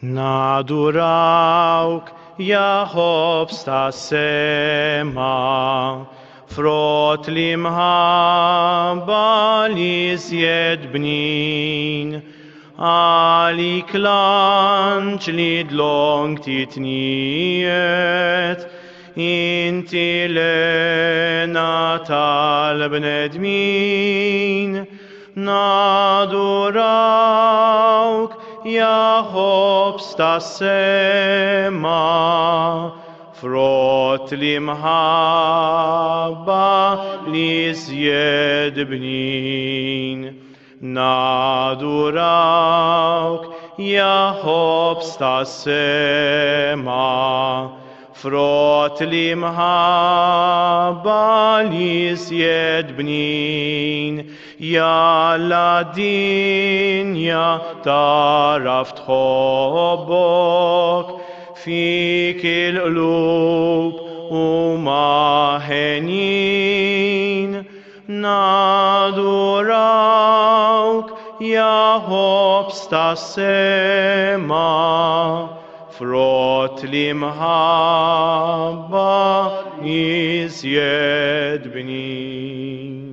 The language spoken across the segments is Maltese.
Nadurawk, Jahobs ta' sema, frott li mħabba li zjed bnin, għalik lanċ li dlong titniet, inti lena tal-bnedmin, nadurawk, Jahobs ta' sema, frott li mħabba li zjed bnin. Nadurawk, Jahobs ta' sema, frott li mħabba li zjed bnin. Ja dinja taraf tħobbok, fik il-qlub u maħenin. Nadurawk, Jahobs ta' sema, frott li mħabba iżjed bnin.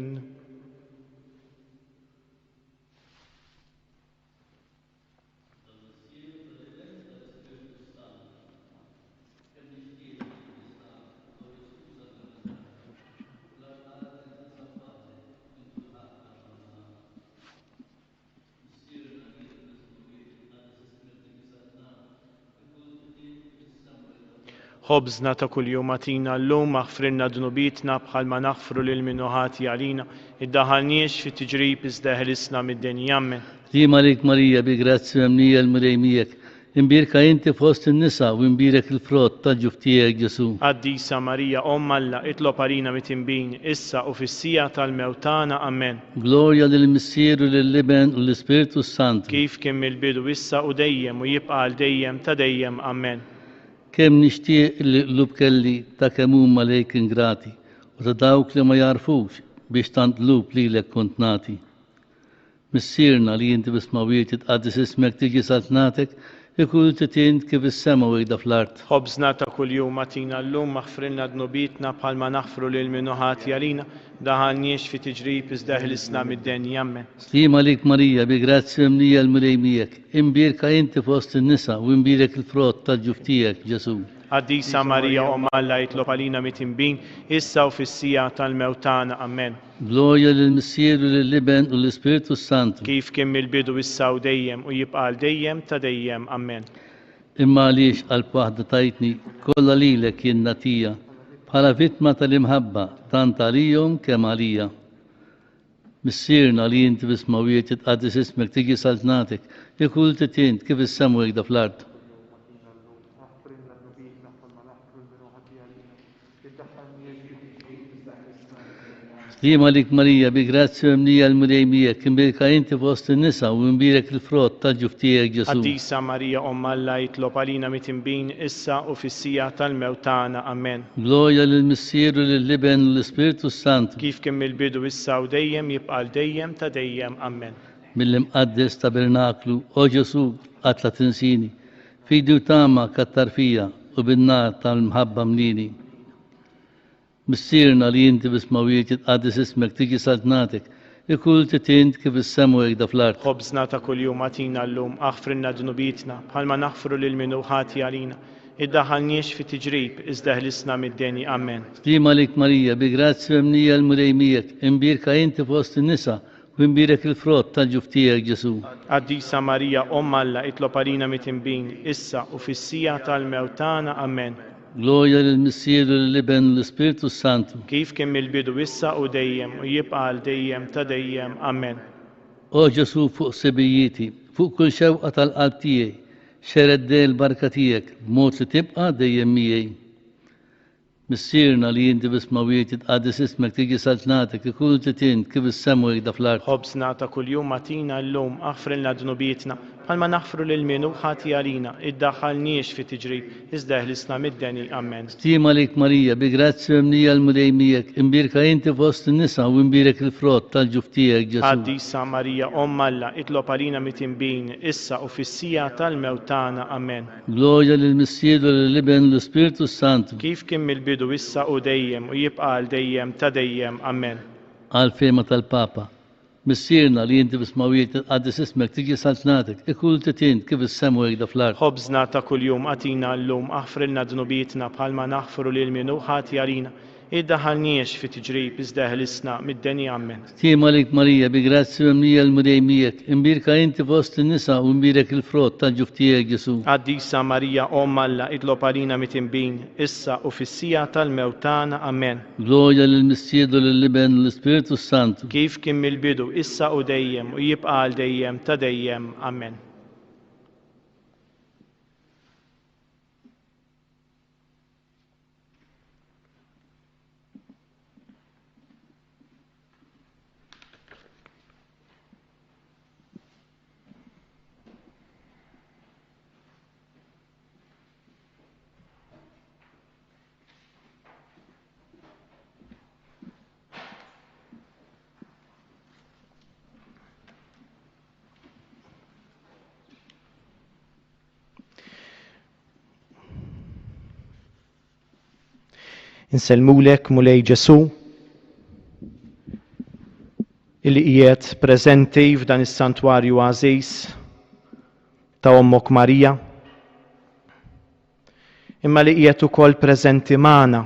Ħobżna ta' kuljum atina llum aħfrilna dnubitna bħalma naħfru lil minnu ħati għalina, iddaħħalniex fi tiġrib iżda ħlisna mid-denja ammen. Rima lik Marija bi grazzi memnija l-mrejmijek, imbirka inti fost in-nisa u imbirek il-frott ta' ġuftijek Ġesu. Qaddisa Marija Omm Alla, itlob għalina mit-tinbin, issa u fis-sija tal-mewtana ammen. Glorja lill-Missieru lill-Liben u l-Ispiritu Sant. Kif kien mill-bidu issa u dejjem u jibqa' għal dejjem ta' dejjem ammen. Kemm nixtieq li qlub kelli ta' kemm huma lejk ingrati u ta' dawk li ma jarfux biex tant qlub lilek kont nagħti. Missierna li inti bismawiet tqaddis ismek tiġi saltnatek, ikun titint kif is-sema u jgħidha fl-art. Ħobżna ta' kuljum atina llum aħfrilna dnubitna bħalma naħfru lil minnu ħati għalina, daħalniex fi tiġrib iżda ħlisna mid-denja ammen. Rima lik Marija bi grazzi memnija l-mrejmijek, imbirka inti fost in-nisa u imbirek il-frott ta' ġuftijek Ġesu. Qaddisa Marija Omm Alla, jitlob għalina mit-tinbin, issa u fis-sija tal-mewtana ammen. Glorja lill-Missieru lill-Liben u l-Ispiritu Sant. Kif kien mill-bidu issa u dejjem u jibqa' għal dejjem ta' dejjem ammen. Imma għaliex qalb waħda tajtni kollha lilek jien natija, bħala vittma tal-imħabba tant għalihom kemm għalija. Missierna li inti bismawiet tqaddis ismek tiġi saltnatek, ikun titint kif is-sema u jgħidha fl-art. Rima lik Marija bi grazzi memnija l-mrejmijek, imbirka inti fost in-nisa u imbirek il-frott ta' ġuftijek Ġesu. Qaddisa Marija Omm Alla, jitlob għalina mit-tinbin, issa u fis-sija tal-mewtana ammen. Glorja lill-Missieru lill-Liben u l-Ispiritu Sant. Kif kien mill-bidu issa u dejjem jibqa' għal dejjem ta' dejjem ammen. Mill-imqaddes tabernaklu, o Ġesu qatla tinsini, fidu tama kattar fija u bin-nar tal-mħabba mlini. Missierna li inti bismawiet tqaddis ismek tiġi saltnatek, ikun titint kif is-sema u jgħidha fl-art. Ħobżna ta' kuljum atina llum aħfrilna dnubitna bħalma naħfru lil minnu ħati għalina, iddaħħalniex fi tiġrib iżda ħlisna mid-denja ammen. Rima lik Marija bi grazzi memnija l-mrejmijek, imbirka inti fost in-nisa u imbirek il-frott ta' ġuftijek Ġesu. Qaddisa Marija Omm Alla, jitlob għalina mit-tinbin, issa u fis-sija tal-mewtana ammen. Glorja lill-Missieru lill-Liben u l-Ispiritu Sant. Kif kien mill-bidu issa u dejjem u jibqa' għal dejjem ta' dejjem ammen. O Ġesu fuq sibijieti, fuq kull xewqa tal-qalb tiegħi, xered l-barka tiegħek b'mod li tibqa' dejjem miegħi. Missierna li inti bismawiet tqaddis ismek tiġi saltnatek, ikun titint kif is-sema u jgħidha fl-art. Ħobżna ta' kuljum atina llum aħfrilna dnubitna bħalma naħfru lil minu ħati għalina, iddaħħalniex fi tiġrib, iżda ħlisna mid-deni. Amen. Stima lejk Marija, bi grazzja mnija l-mudejmijek, imbirka inti fost n-nisa u imbirek il-frott tal-ġuftijek Ġesu. Għaddisa Marija, Alla, itlob għalina mitimbin, issa u fissija tal-mewtana. Amen. Gloria l-Missiedu l-Liben l-Spiritu Santu. Kif kien mill-bidu issa u dejjem u jibqa' għal dejjem ta' dejjem. Amen. Għal-fema tal-Papa. Missirna li jinti bismawiet għaddis ismek tiġi saltnatek, ikul titint kif is-semu jgħida fl-art. Ħobżna ta' kuljum għatina l-lum, aħfrilna dnubietna bħalma naħfru lil minu ħati għalina, iddaħħalniex fi tiġrib, iżda ħlisna mid-deni. Amen. Stima lejk Marija, bi grazzja mnija l-mudejmijek, imbirka inti fost n-nisa u imbirek il-frott tal-ġuftijek Ġesu. Għaddisa Marija, Alla, itlob għalina mitimbin, issa u fissija tal-mewtana. Amen. Gloria l-Missiedu l-Liben l-Spiritu Santu. Kif kien mill-bidu, issa u dejjem u jibqa' għal dejjem ta' dejjem. Amen. Insellmulek mulej Ġesu illi qiegħed preżenti f'dan is-santwarju għażiż ta' Ommok Marija, imma li qiegħed ukoll preżenti magħna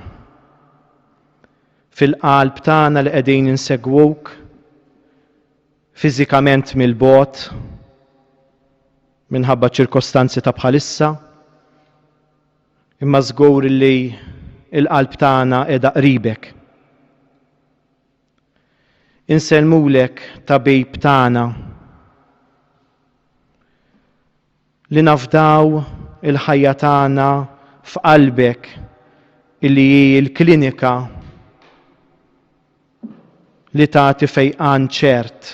fil-qalb tagħna li qegħdin insegwuk fiżikament mill-bogħod minħabba ċirkostanzi ta' bħalissa, imma żgur li il-qalb tagħna qiegħda qribek. Insellmulek tabib tagħna li nafdaw il-ħajja tagħna f'qalbek illi hi l-klinika li tagħti fejqan ċert,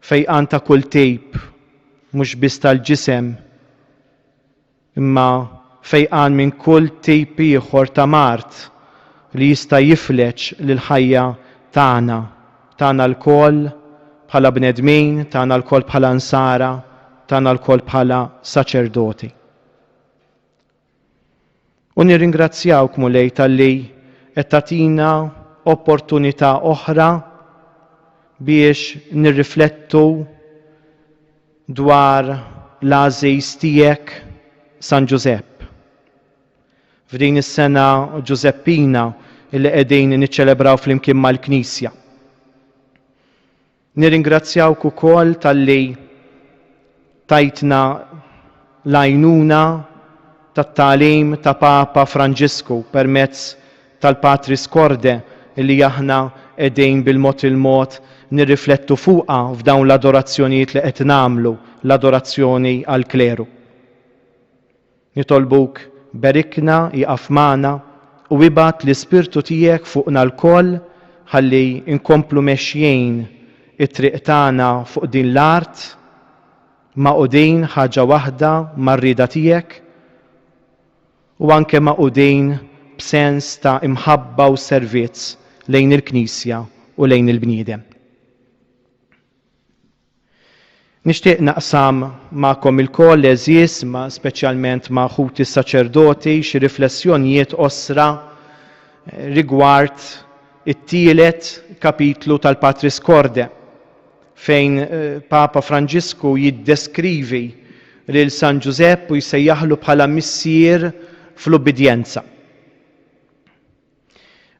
fejqan ta' kull tejb, mhux biss tal-ġisem, imma fejqan minn kull tejp ieħor ta' mart li jista' jifleċ lill-ħajja tagħna l-koll bħala bnedmin, tagħna l-koll bħala nsara, tagħna l-koll bħala saċerdoti. U nirringrazzjawk mulej tal-li qed tagħtina opportunità oħra biex nirriflettu dwar l-għażiż tiegħek San Giuseppe. F'din is-sena Ġuseppina illi qegħdin niċċelebraw flimkien mal-Knisja. Nirringrazzjawk ukoll talli tajtna l-għajnuna tat-tagħlim ta' Papa Franġisku permezz tal-Patris Corde illi aħna qegħdin bil-mod il-mod nirriflettu fuqha f'dawn l-adorazzjonijiet li qed nagħmlu, l-adorazzjoni għall-kleru. Nitolbuk berikna, iqaf magħna u ibgħat l-Ispirtu tiegħek fuqna l-koll ħalli inkomplu mexjin it-triq tagħna fuq din l-art ma' qudejn ħaġa waħda mar-rieda tiegħek u anke ma' qudejn b'sens ta' imħabba u servizz lejn il-Knisja u lejn il-bniedem. Nixtieq naqsam magħkom il-koll eżies, ma speċjalment ma' ħuti saċerdoti xi riflessjonijiet osra rigward it-tielet kapitlu tal-Patris Corde fejn Papa Franġisku jiddeskrivi lil San Giuseppe u jsejjaħlu bħala missier fl-ubbidjenza.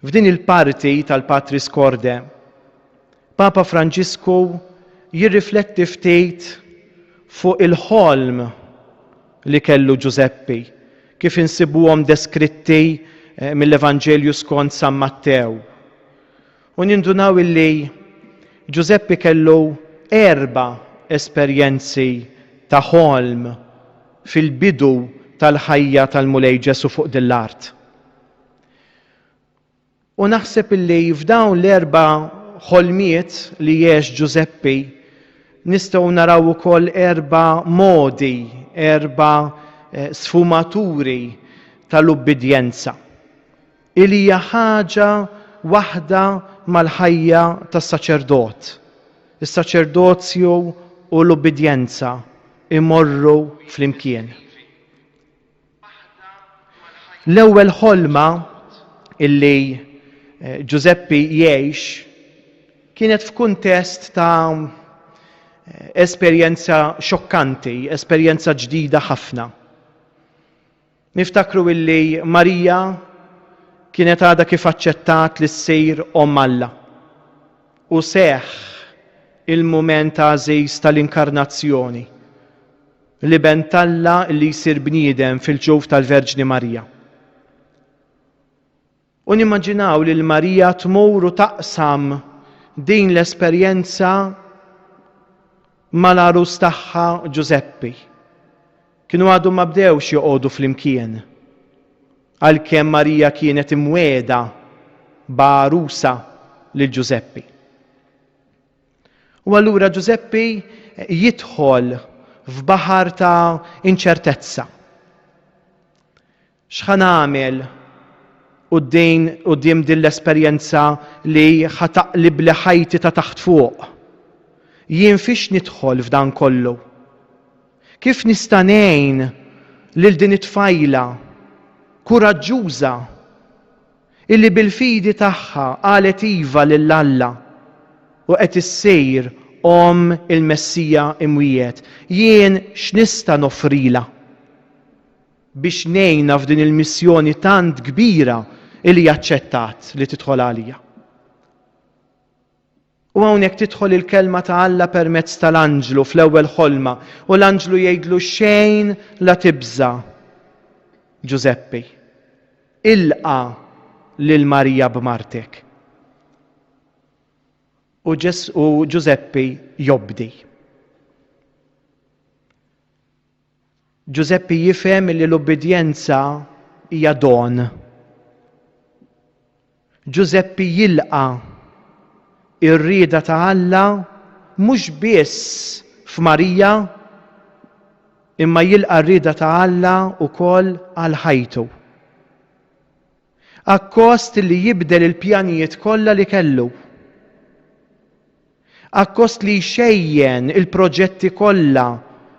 F'din il-parti tal-Patris Corde, Papa Franġisku jirrifletti ftit fuq il-ħolm li kellu Giuseppe, kif insibuhom deskritti mill-Evanġelju skont San Mattew. U nindunaw illi Giuseppe kellu 4 esperjenzi ta' ħolm fil-bidu tal-ħajja tal-mulej Ġesu fuq dil-art. U naħseb illi f'dawn l-4 ħolmiet li jgħix Giuseppe nistgħu naraw ukoll 4 modi, 4 sfumaturi tal-ubbidjenza. Ili hija ħaġa waħda mal-ħajja tas-saċerdot. Is-saċerdozju u l-ubbidjenza imorru flimkien. L-ewwel ħolma illi Giuseppe jgħix kienet f'kuntest ta' esperjenza xokkanti, esperjenza ġdida ħafna. Niftakru illi Marija kienet għadha kif aċċettat li ssir Omm Alla u seħħ il-mument għażiż tal-inkarnazzjoni li bent Alla li jsir bniedem fil-ġewf tal-Verġni Marija. U nimmaġinaw li l-Marija tmur u taqsam din l-esperjenza mal-arus tagħha Giuseppe. Kienu għadu ma bdewx joqogħdu flimkien, għalkemm Marija kienet imwiegħda b'arusa lil Giuseppe. U allura Giuseppe jidħol f'baħar ta' inċertezza. X'ħan nagħmel quddiem din l-esperjenza li ħataqlib li ħajti ta' taħt fuq? Jien fiex nidħol f'dan kollu? Kif nista' ngħin lil din it-tfajla kuraġġuża illi bil-fidi tagħha qalet iva lil Alla u qed issir Omm il-Messija imwiet? Jien x'nista' nofrila biex ngħinha f'din il-missjoni tant kbira illi jaċċettat li tidħol għalija? U hawnhekk tidħol il-kelma ta' Alla permezz tal-anġlu fl-ewwel ħolma u l-anġlu jgħidlu xejn la tibża Giuseppe, ilqa lil Marija b'martek. U Giuseppe jobdi. Giuseppe jifhem li l-obbedjenza hija don. Giuseppe jilqa ir-rieda ta' Alla mhux biss f'Marija, imma jilqa r-rieda ta' Alla wkoll għal ħajtu. Akkost li jibdel il-pjanijiet kollha li kellu. Akkost li jxejjen il-proġetti kollha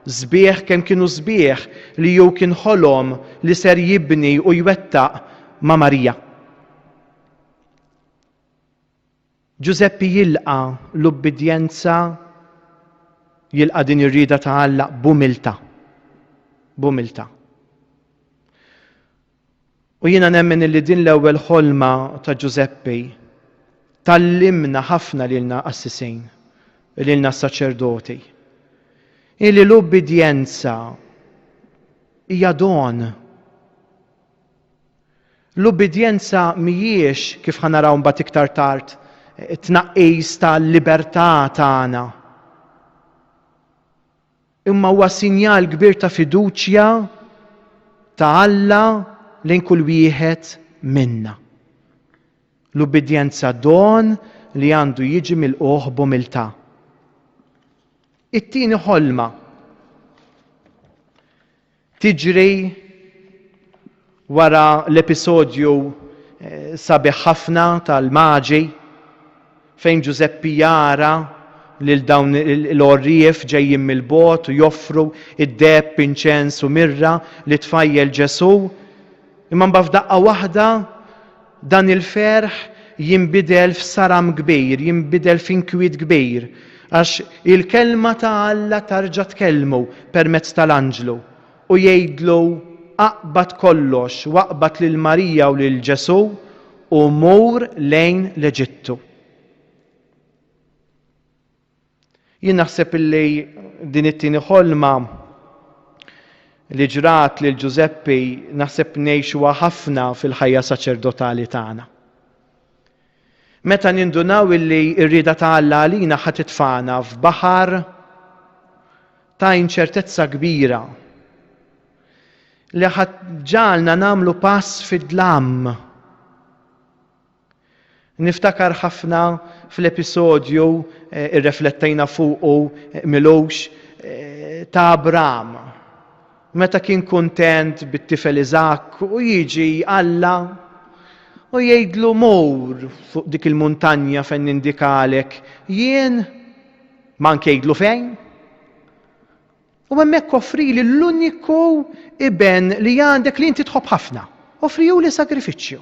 sbieħ kemm kienu sbieħ li jew kien ħolom li ser jibni u jwettaq ma' Marija. Giuseppe jilqa l-ubbidjenza, jilqa din ir-rieda ta' Alla b'umiltà. B'umiltà. U jiena nemmen li din l-ewwel ħolma ta' Giuseppe tallimna ħafna lilna qassisejn, lilna saċerdoti. Illi l-ubbidjenza hija don. L-ubbidjenza mhijiex kif ħanaraw mbagħad iktar tard tnaqqis tal-libertà tagħna. Imma huwa sinjal kbir ta' fiduċja ta' Alla lejn kull wieħed minna. L-ubbidjenza don li għandu jiġi milquh b'umiltà. It-tieni ħolma tiġri wara l-episodju sabiħ ħafna tal-Maġi fejn Giuseppe jara lil dawn l-orrief ġejjin mill-bogħod u joffru id-deb, inċens u mirra li tfajjel Ġesu. Imma mbagħad f'daqqa waħda dan il-ferħ jinbidel f'saram kbir, jinbidel f'inkwiet kbir, għax il-kelma ta' Alla tarġa' tkellmu permezz tal-anġlu u jgħidlu aqbad kollox, waqbad lil Marija u lil Ġesu u mur lejn l-Eġittu. Jien naħseb li din it-tieni ħolma li ġrat lil Giuseppe naħseb ngħixuha ħafna fil-ħajja saċerdotali tagħna. Meta nindunaw illi r-rieda ta' Alla għalina ħadd titfana f'baħar ta' inċertezza kbira li ħadd ġalna nagħmlu pass fid-dlam. Niftakar ħafna fl-episodju irreflettejna fuqu milux ta' Abram. Meta kien kuntent bit-tifel Iżak u jiġi Alla u jgħidlu mur fuq dik il-muntanja fejn indikalek, jien mank jgħidlu fejn. U hemmhekk offrili l-uniku iben li għandek li inti tħobb ħafna, offriju li sagrifiċċju.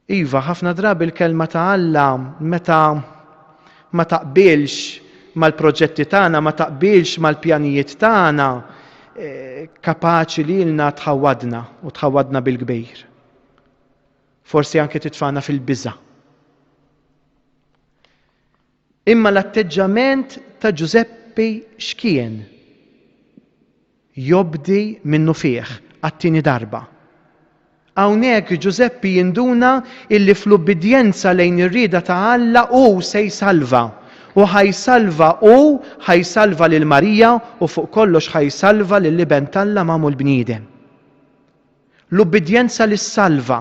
Iva, ħafna drabi l-kelma ta' Alla meta ma taqbilx mal-proġetti tagħna, ma taqbilx mal-pjanijiet tagħna, kapaċi li lna tħawwadna u tħawwadna bil-kbejr. Forsi anke titfana fil-biża'. Imma l-atteġġament ta' Giuseppe x'kien? Jobdi minnu fih għat-tieni darba. Hawnhekk Giuseppe jinduna illi fl-ubbidjenza lejn ir-rieda ta' Alla hu se jsalva. U ħajsalva lil Marija u fuq kollox ħajsalva lil liben Alla magħmul bniedem. L-ubbidjenza lis-salva.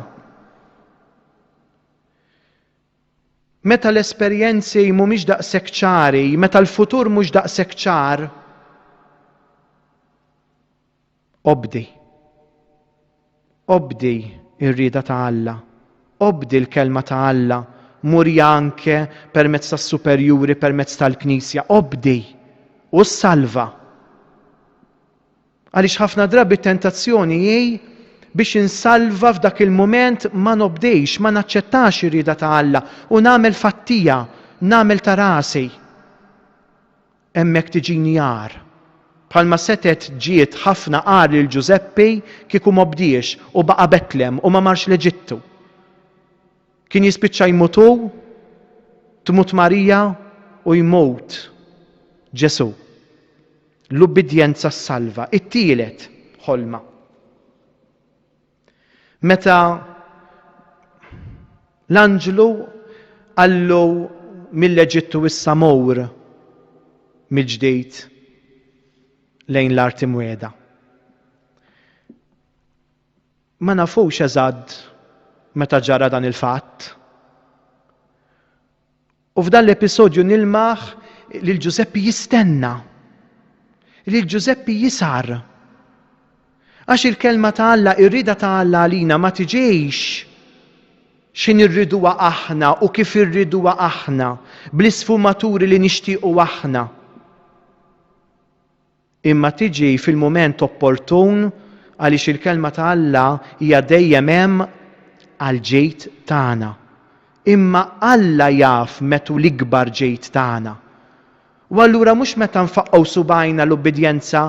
Meta l-esperjenzi mhumiex daqshekk ċari, meta l-futur mhux daqshekk ċar, obdi ir-rieda ta' Alla, obdi l-kelma ta' Alla, muri anke permezz tas-superjuri, permezz tal-Knisja, obdi u salva. Għaliex ħafna drabi tentazzjoni biex insalva f'dak il-moment ma nobdejx, ma naċċettax ir-rieda ta' Alla u nagħmel fattija, nagħmel ta' rasi. Hemmhekk tiġini għar. Bħalma setet ġiet ħafna għar lil Giuseppe kieku mobdiex u baqa' Betlem u ma marx l-Eġittu. Kien jispiċċa jmutu, tmut Marija u jmut Ġesu. L-ubbidjenza s-salva. It-tielet ħolma. Meta l-anġlu għallu mill-Eġittu issa mowr mill-ġdejt lejn l-Arti Mweda. Ma nafux eżatt meta ġara dan il-fatt. U f'dan l-episodju nilmaħ li l-Giuseppe jistenna, li l-Giuseppe jisar. Għax il-kelma ta' Alla, ir-rida ta' Alla għalina ma tiġejx x'in irriduha aħna u kif irriduha aħna, bl-isfumaturi li nixtiequ aħna. Imma tiġi fil-mument opportun għaliex il-kelma ta' Alla hija dejjem hemm għal ġejt tagħna. Imma Alla jaf metu l-ikbar ġejt tagħna. U allura mhux meta nfaqqgħu subajna l-ubbidjenza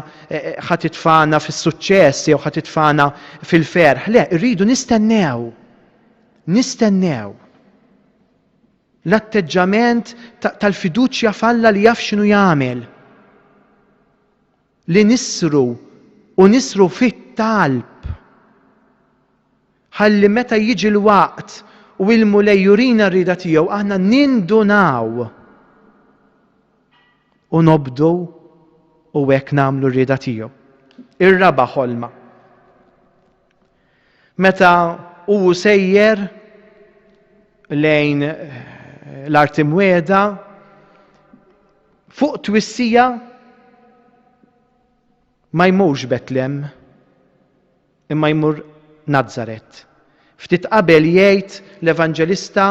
ħadd titfana fis-suċċess jew ħadd titfana fil-ferħ. Le, rridu nistennew. Nistennew. L-atteġġament tal-fiduċja f'Alla li jaf x'inhu jagħmel. Li nisru fit-talb. Ħalli meta jiġi l-waqt u il-mulej jurina r-rida tiegħu aħna nindunaw u nobdu u hekk nagħmlu r-rida tiegħu. Ir-raba' ħolma. Meta hu sejjer lejn l-Arti Mweda fuq twissija ma jmurx Betlem imma jmur Nazaret. Ftit qabel jgħid l-Evanġelista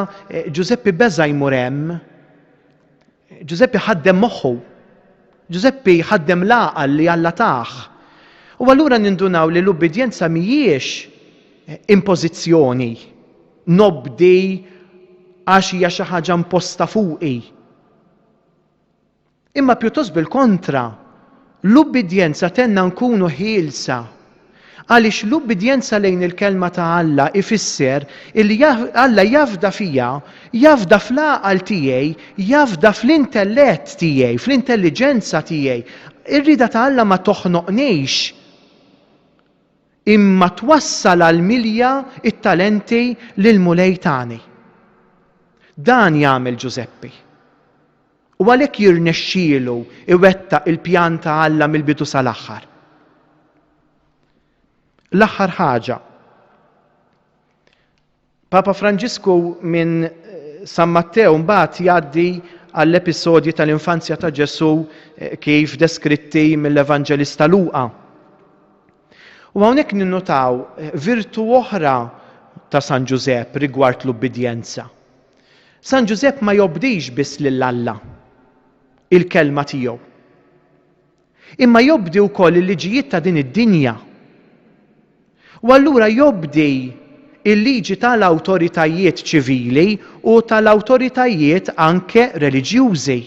Giuseppe beża jmur hemm. Giuseppe ħaddem moħħu. Giuseppe ħaddem l-għaqal li Alla taħ. U allura nindunaw li l-ubbidjenza mhijiex impożizzjoni, nobdi għax hija xi ħaġa imposta fuqi. Imma pjuttost bil-kontra, l-ubbidjenza tenna nkunu ħielsa. Għaliex l-ubbidjenza lejn il-kelma ta' Alla ifisser illi Alla jafda fija, jafda fl-għaqal tiegħi, jafda fl-intellett tiegħi, fl-intelligenza tiegħi. Ir-rida ta' Alla ma toħnoqnejx. Imma twassal għal milja it-talenti lil mulej tagħni. Dan jagħmel Giuseppe. U għalhekk jirnexxielu iwettaq il-pjan ta' Alla mill-bidu sal-aħħar. L-aħħar ħaġa. Papa Franġisku minn San Matteo mbagħad jgħaddi għall-episodji tal-infanzja ta' Ġesu kif deskritti mill-Evanġelista Luqa. U hawnhekk ninnotaw virtu oħra ta' San Ġusepp rigward l-ubbidjenza. San Ġusepp ma jobdix biss lil Alla il-kelma tiegħu. Imma jobdi wkoll il-liġijiet ta' din id-dinja. U allura jobdi il-liġi tal-awtoritajiet ċivili u tal-awtoritajiet anke reliġjużi.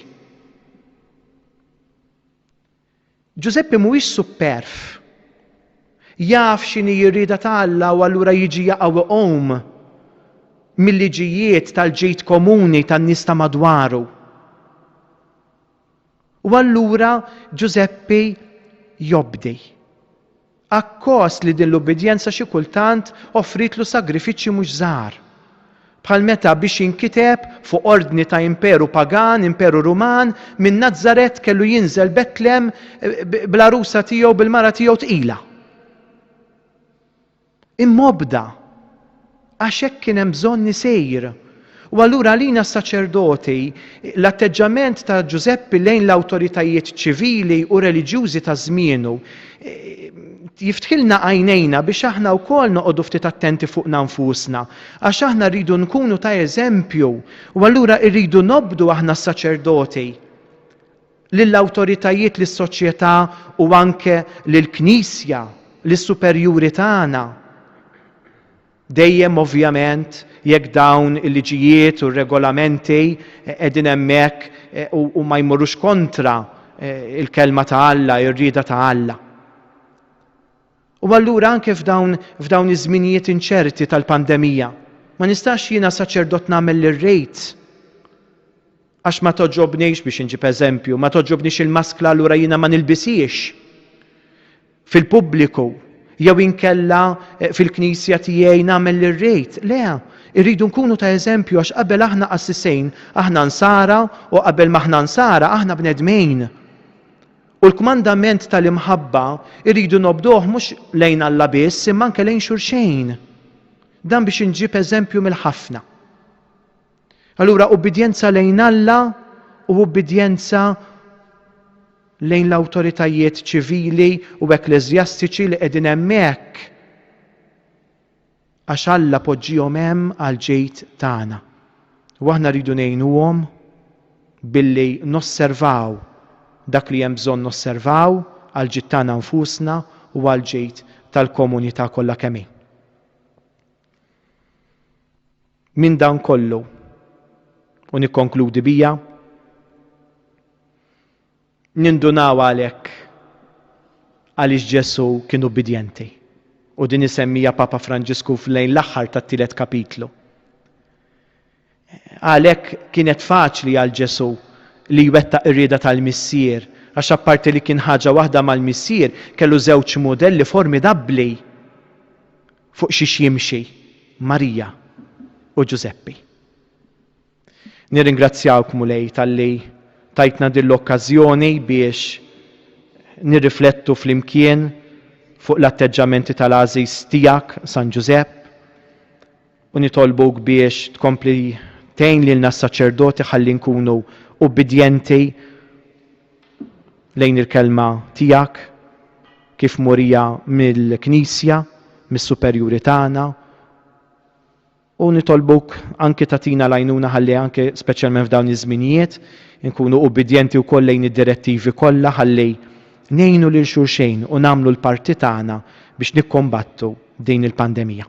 Ġuseppe mhuwiex superf. Jaf x'inhi r-rieda ta' Alla u allura jiġi jaqgħu qom mill-liġijiet tal-ġid komuni tan-nies ta' madwaru. U allura Ġuseppe jobdi. Akkost li din l-obbedjenza xi kultant offritlu sagrifiċċji mhux żgħar. Bħal meta biex jinkiteb fuq ordni ta' imperu pagan, imperu Ruman, minn Nażaret kellu jinżel Betlem bl-arusa tiegħu bil-mara tiegħu tqila. Immobda, għax hekk kien hemm bżonn isejr. U allura għalina s-saċerdoti l-atteġġament ta' Ġuseppe lejn l-awtoritajiet ċivili u reliġjużi ta' żmienu jiftħilna għajnejna biex aħna wkoll noqogħdu ftit attenti fuqna nfusna, għax aħna rridu nkunu ta' eżempju u allura rridu nobdu aħna s-saċerdoti lill-awtoritajiet lis-soċjetà u anke lill-Knisja, lis-superjuri tagħna. Dejjem ovvjament jekk dawn il-liġijiet u r-regolamenti qegħdin hemmhekk u ma jmorrux kontra il-kelma ta' Alla, ir-rieda ta' Alla. U allura anke f'dawn iż-żminijiet inċerti tal-pandemija, ma nistax jiena saċerdot nagħmel ir-rejt. Għax ma toġobniex biex inġib eżempju, ma toġobniex il-maskla allura jiena ma nilbisiex fil-pubbliku jew inkella fil-Knisja tiegħi nagħmel ir-rejt. Le, irridu nkunu ta' eżempju għax qabel aħna qassisejn aħna nsara u qabel ma aħna nsara aħna bnedmejn. U l-kmandament tal-imħabba irridu nobduh mhux lejn Alla biss imma anke lejn xulxejn. Dan biex inġib eżempju mill-ħafna. Allura ubbidjenza lejn Alla u ubbidjenza lejn l-awtoritajiet ċivili u ekklesjastiċi li qegħdin hemmhekk għax Alla poġġihom hemm għal ġejt tagħna. U aħna rridu ngħinuhom billi nosservaw dak li hemm bżonn nosservaw għal ġid tagħna nfusna u għal ġejt tal-komunità kollha kemm hi. Min dan kollu u nikkonkludi bija nindunaw għalhekk għaliex Ġesu kien ubbidjenti u din isemmija Papa Franġisku f'lejn l-aħħar tat-tielet kapitlu. Għalhekk kienet faċli għal Ġesu li jwettaq ir-rieda tal-missier, għax apparti li kien ħaġa waħda mal-missier kellu żewġ modelli formidabbli fuq xiex jimxi, Marija u Ġuseppe. Nirringrazzjawkom ulej tal-li tajtna din l-okkażjoni biex nirriflettu flimkien fuq l-atteġġamenti tal-għażiż tiegħek San Ġusepp u nitolbuk biex tkompli tgħin lilna s-saċerdoti ħalli nkunu ubbidjenti lejn il-kelma tiegħek kif murija mill-Knisja, mis-superjuri tagħna u nitolbuk anke tagħtina l-għajnuna ħalli anke speċjalment f'dawn iż-żminijiet nkunu ubbidjenti wkoll lejn id-direttivi kollha ħalli ngħinu lil xulxejn u nagħmlu l-parti tagħna biex nikkombattu din il-pandemija.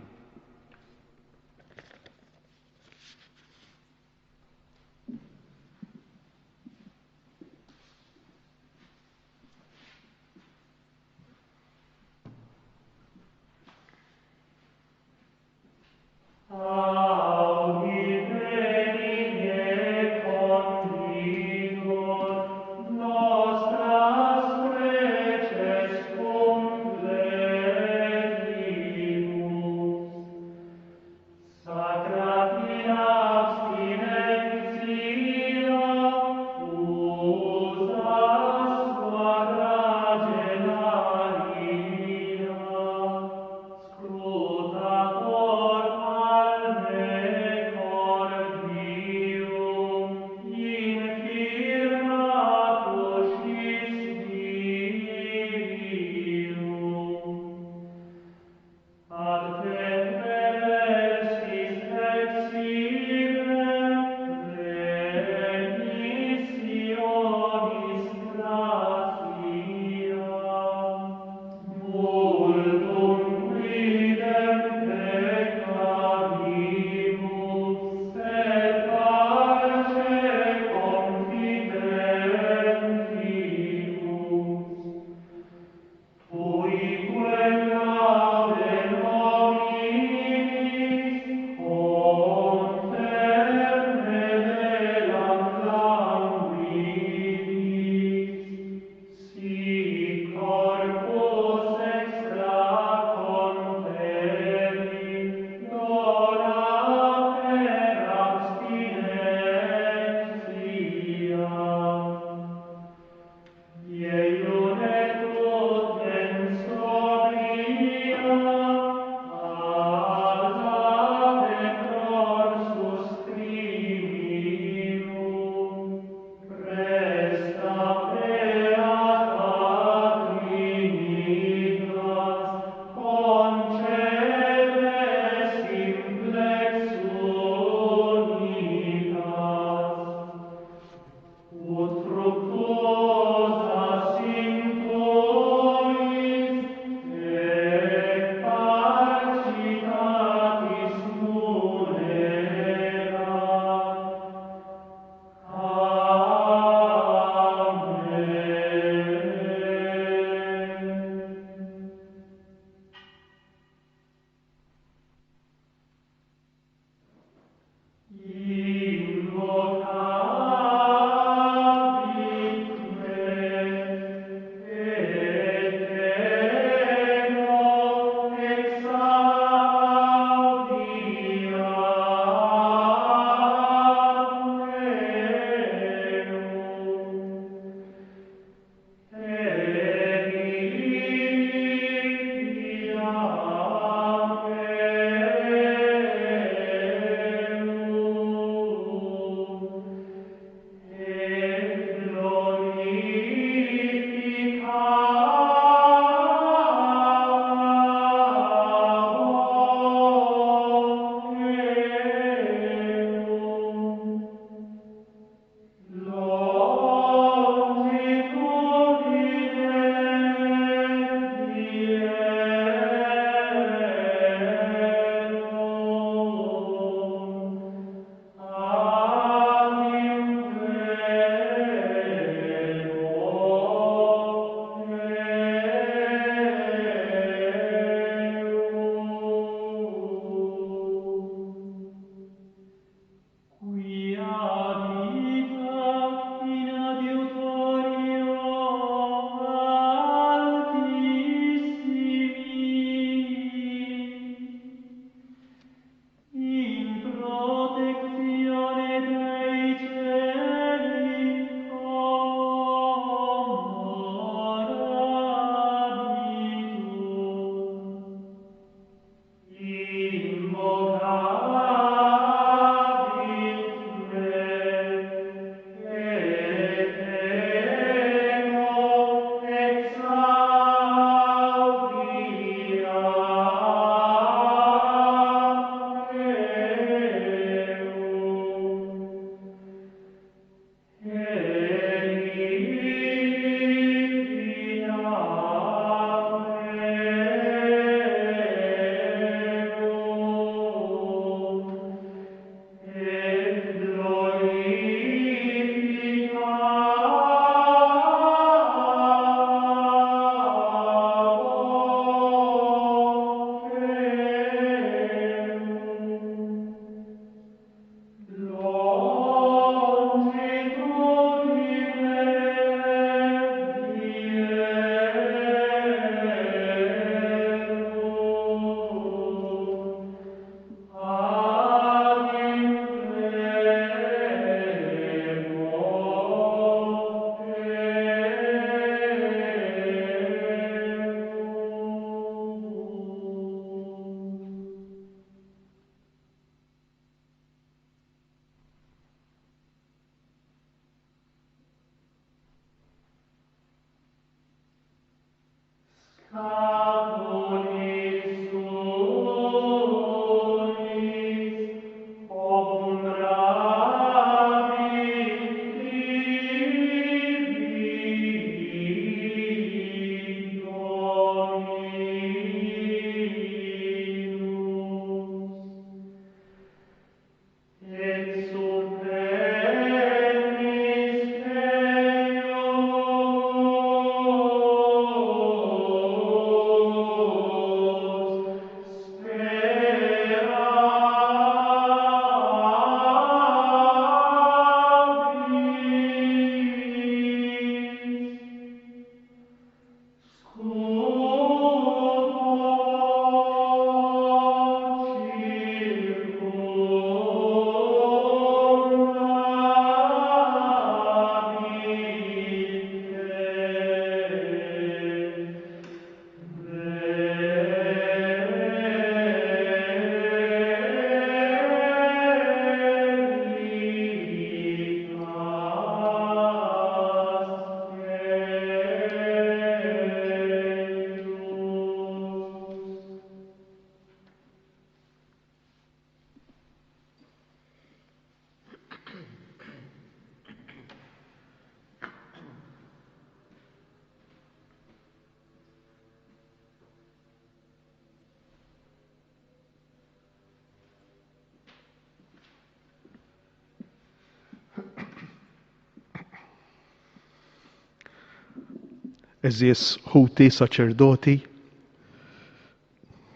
Eżies ħuti saċerdoti,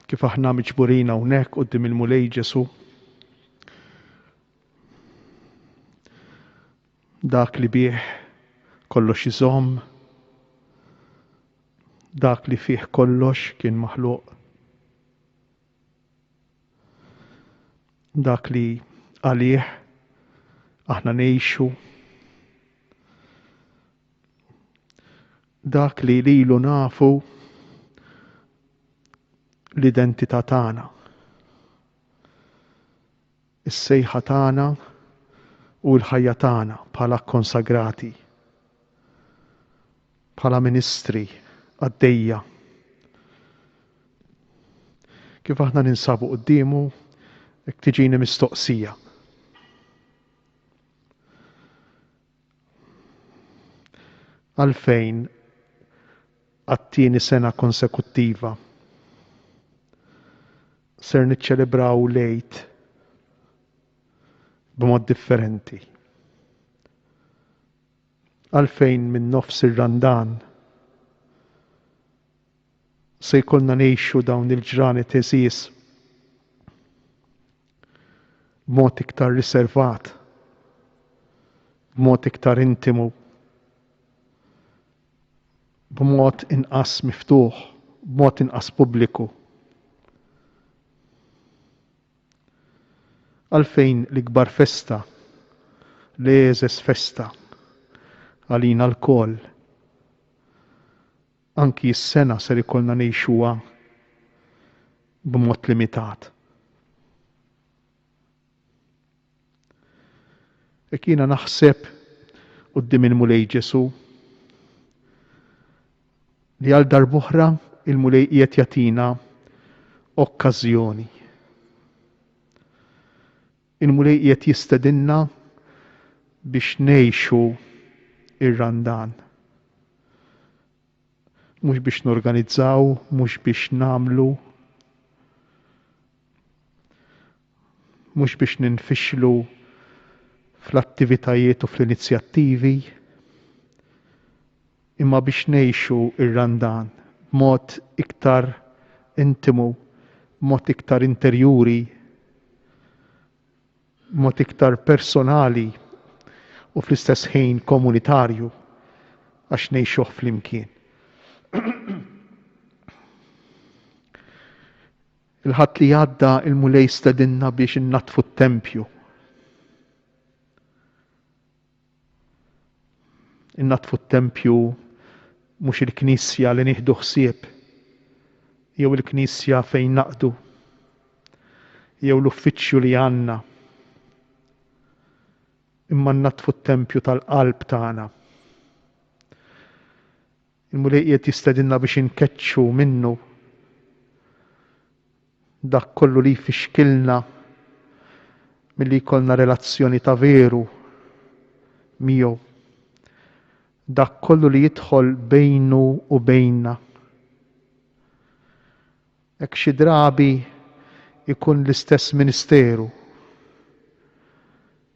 kif aħna miġburin hawnhekk quddiem il-mulej Ġesu. Dak li bih kollox iżomm, dak li fih kollox kien maħluq. Dak li għalih aħna ngħixu, dak li lilu nafu l-identità tagħna, is-sejħa tagħna u l-ħajja tagħna bħala konsagrati, bħala ministri għaddejja. Kif aħna ninsabu quddiemu hekk tiġini mistoqsija. Għalfejn għat-tieni sena konsekuttiva ser niċċelebraw lejt b'mod differenti. Għalfejn minn nofs ir-Randan se jkollna ngħixu dawn il-ġranet eżies b'mod iktar riservat, b'mod iktar intimu, b'mod inqas miftuħ, b'mod inqas pubbliku. Għalfejn l-ikbar festa, l-eżes festa, għalina l-koll, anki s-sena ser ikollna ngħixuha b'mod limitat. Hekk jiena naħseb quddiem il-mulej Ġesu li għal darb'oħra il-mulej qiegħed jagħtina okkażjoni. Il-mulej qiegħed jistedinna biex ngħixu ir-Randan. Mhux biex norganizzaw, mhux biex nagħmlu, mhux biex ninfixlu fl-attivitajiet u fl-inizjattivi, imma biex ngħixu ir-Randan b'mod iktar intimu, b'mod iktar interjuri, b'mod iktar personali u fl-istess ħin komunitarju għax ngħixuh flimkien. Il-ħadd li għadda il-mulej stedinna biex innatfu t-tempju. Innatfu t-tempju mhux il-Knisja li nieħdu ħsieb, jew il-Knisja fejn naqdu, jew l-uffiċċju li għandna, imma nnatfu t-tempju tal-qalb tagħna. Il-mulej qiegħed jistedinna biex inkeċċu minnu dak kollu li jfixkilna milli jkollna relazzjoni ta' veru miegħu. Dak kollu li jidħol bejnu u bejnna. Hekk xi drabi ikun l-istess ministeru,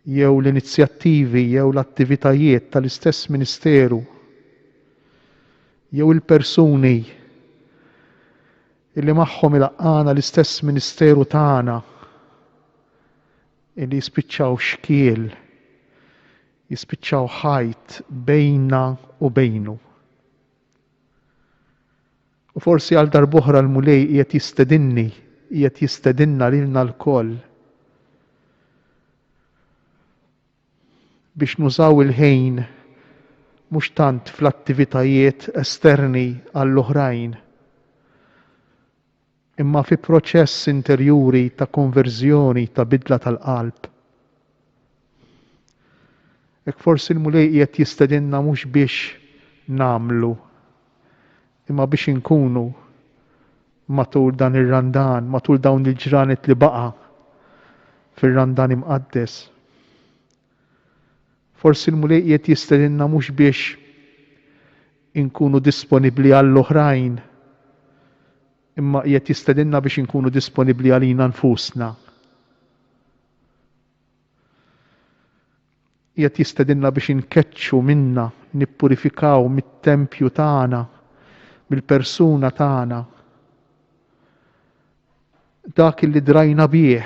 jew l-inizjattivi jew l-attivitajiet tal-istess ministeru, jew il-persuni illi magħhom ilaqqana l-istess ministeru tagħna illi jispiċċaw xkiel, jispiċċaw ħajt bejna u bejnu. U forsi għal darb'oħra l-mulej qiegħed jistedinna lilna l-koll biex nużaw il-ħin mhux tant fl-attivitajiet esterni għall-oħrajn, imma fi proċess interjuri ta' konverżjoni ta' bidla tal-qalb. Hekk forsi l-mulej qiegħed jistedinna mhux biex nagħmlu, imma biex inkunu matul dan ir-randan, matul dawn il-ġranet li baqa' fir-randan imqaddes. Forsi l-mulej qiegħed jistedinna mhux biex inkunu disponibbli għall-oħrajn, imma qiegħed jistedinna biex inkunu disponibbli għalina nfusna. Qiegħed jistedinna biex inkeċċu minna, nippurifikaw mit-tempju tagħna, mill-persuna tagħna. Dak illi drajna bih,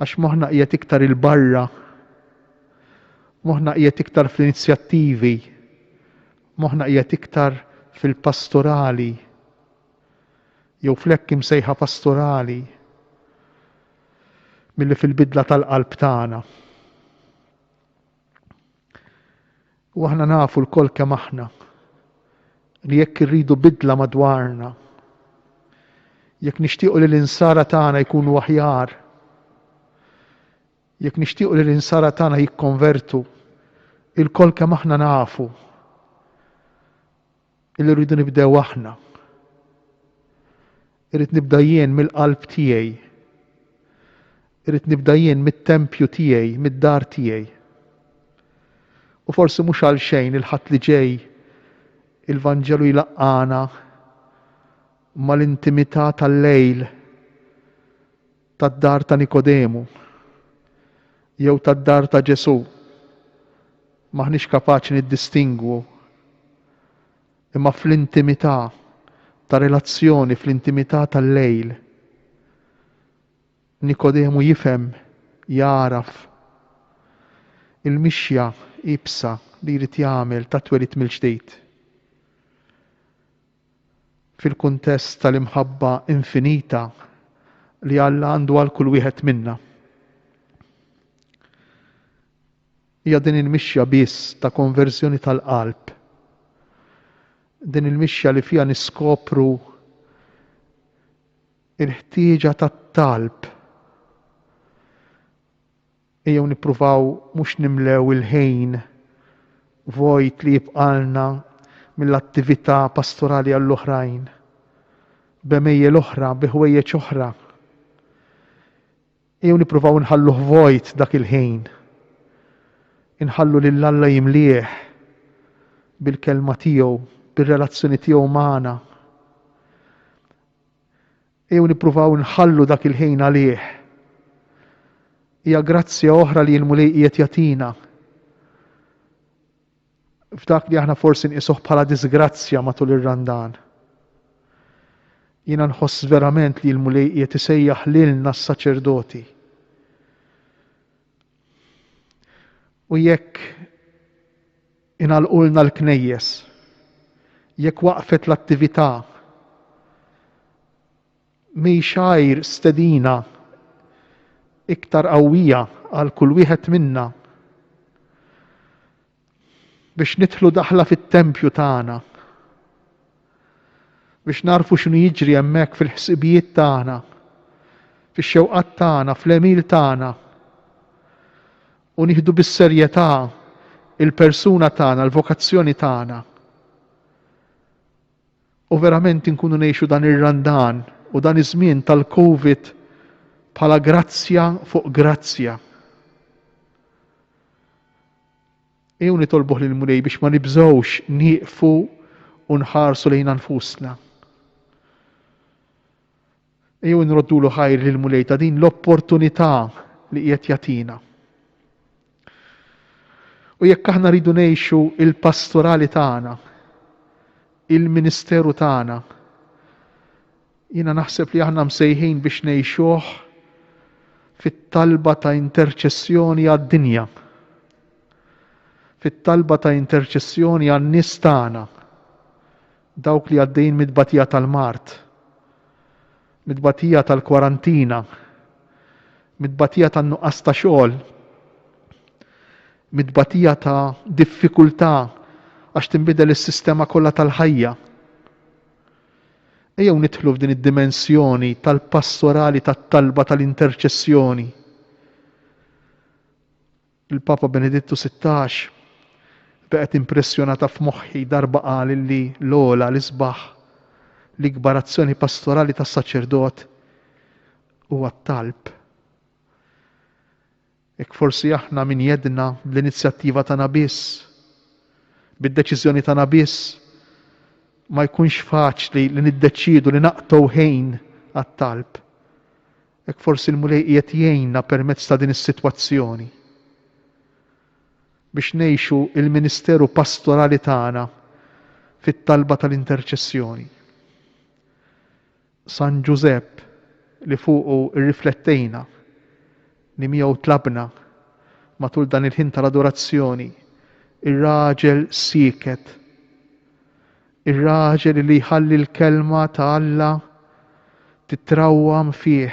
għax moħħna qiegħed iktar il-barra, moħħna qiegħed iktar fl-inizjattivi, moħħna qiegħed iktar fil-pastorali, jew flekk imsejħa pastorali, milli fil-bidla tal-qalb tagħna. U aħna nafu l-kol kemm aħna li jekk irridu bidla madwarna, jekk nixtiequ li l-insara tagħna jkunu aħjar, jekk nixtiequ li l-insara tagħna jikkonvertu, il-kol kemm aħna nafu illi rridu nibdew aħna. Irrid nibda jien mill-qalb tiegħi, irrid nibda jien mit-tempju tiegħi, mid-dar tiegħi. U forsi mhux għal xejn il-ħadd li ġej il-Vanġelu jlaqqana mal-intimità tal-lejl tad-dar ta' Nikodemu jew tad-dar ta' Ġesu maħniex kapaċi niddistingwu, imma fl-intimità ta' relazzjoni, fl-intimità tal-lejl Nikodemu jifhem, jaraf il-mixja ibsa li jrid jagħmel ta' twelid mill-ġdid. Fil-kuntest tal-imħabba infinita li Alla għandu għal kull wieħed minna. Hija din il-mixja biss ta' konverżjoni tal-qalb. Din il-mixja li fiha niskopru il-ħtieġa tat-talb. Ejjew nippruvaw mhux nimlew il-ħin vojt li jibqalna mill-attività pastorali għall-oħrajn, b'emejjel oħra, biħwejjeġ oħra. Ejjew nippruvaw nħalluh vojt dak il-ħin. Inħallu lil Alla jimlieħ bil-kelma tiegħu, bir-relazzjoni tiegħu magħna. Ejjew nippruvaw nħallu dak il-ħin għalih. Hija grazzja oħra li l-mulej qiegħed jagħtina. F'dak li aħna forsi nqisuh bħala disgrazzja matul ir-randan. Jiena nħoss verament li l-mulej qiegħed isejjaħ lilna s-saċerdoti. U jekk inalqulna l-knejjes, jekk waqfet l-attività, mejxajr stedina iktar qawwija għal kull wieħed minna biex nidħlu daħla fit-tempju tagħna, biex narfu x'inhu jiġri hemmhekk fil-ħsibijiet tagħna, fix-xewqat tagħna, fl-emil tagħna, u nieħdu bis-serjetà il-persuna tagħna, l-vokazzjoni tagħna. U verament inkunu ngħixu dan ir-randan u dan iż-żmien tal-Covid bħala grazzja fuq grazzja. Ejjew nitolbuh lil Mulej biex ma nibżgħux nieqfu u nħarsu lejn anfusna. Ejjew nroddulu ħajr lil Mulej ta' din l-opportunità li qiegħed jagħtina. U jekk aħna rridu ngħixu il-pastorali tagħna, il-ministeru tagħna, jiena naħseb li aħna msejħin biex ngħixuh fit-talba ta' interċessjoni għad-dinja, fit-talba ta' interċessjoni għan-nies tagħna, dawk li għaddejjin mid-tbatija tal-mart, mid-tbatija tal-kwarantina, mid-tbatija tan-nuqqas ta' xogħol, mid-tbatija ta' diffikultà għax tinbidel is-sistema kollha tal-ħajja. Ejjew nidħlu f'din id-dimensjoni tal-pastorali tat-talba tal-interċessjoni. Il-Papa Benedittu 16 baqgħet impressjonata f'moħħi darba qal li l-ogħla l-isbaħ l-ikbar azzjoni pastorali tas-saċerdot huwa t-talb. Ek forsi aħna min jedna bl-inizjattiva tagħna biss, bid-deċiżjoni tagħna biss, ma jkunx faċli li niddeċiedu li naqtgħu ħin għat-talb. Ek forsi l-Mulej qiegħed jgħinna permezz ta' din is-sitwazzjoni biex ngħixu il-ministeru pastorali tagħna fit-talba tal-interċessjoni. San Giusepp li fuqu irriflettejna li miegħu tlabna matul dan il-ħin tal-adorazzjoni, ir-raġel sieket, ir-raġel li jħalli l-kelma ta' Alla titrawwam fih,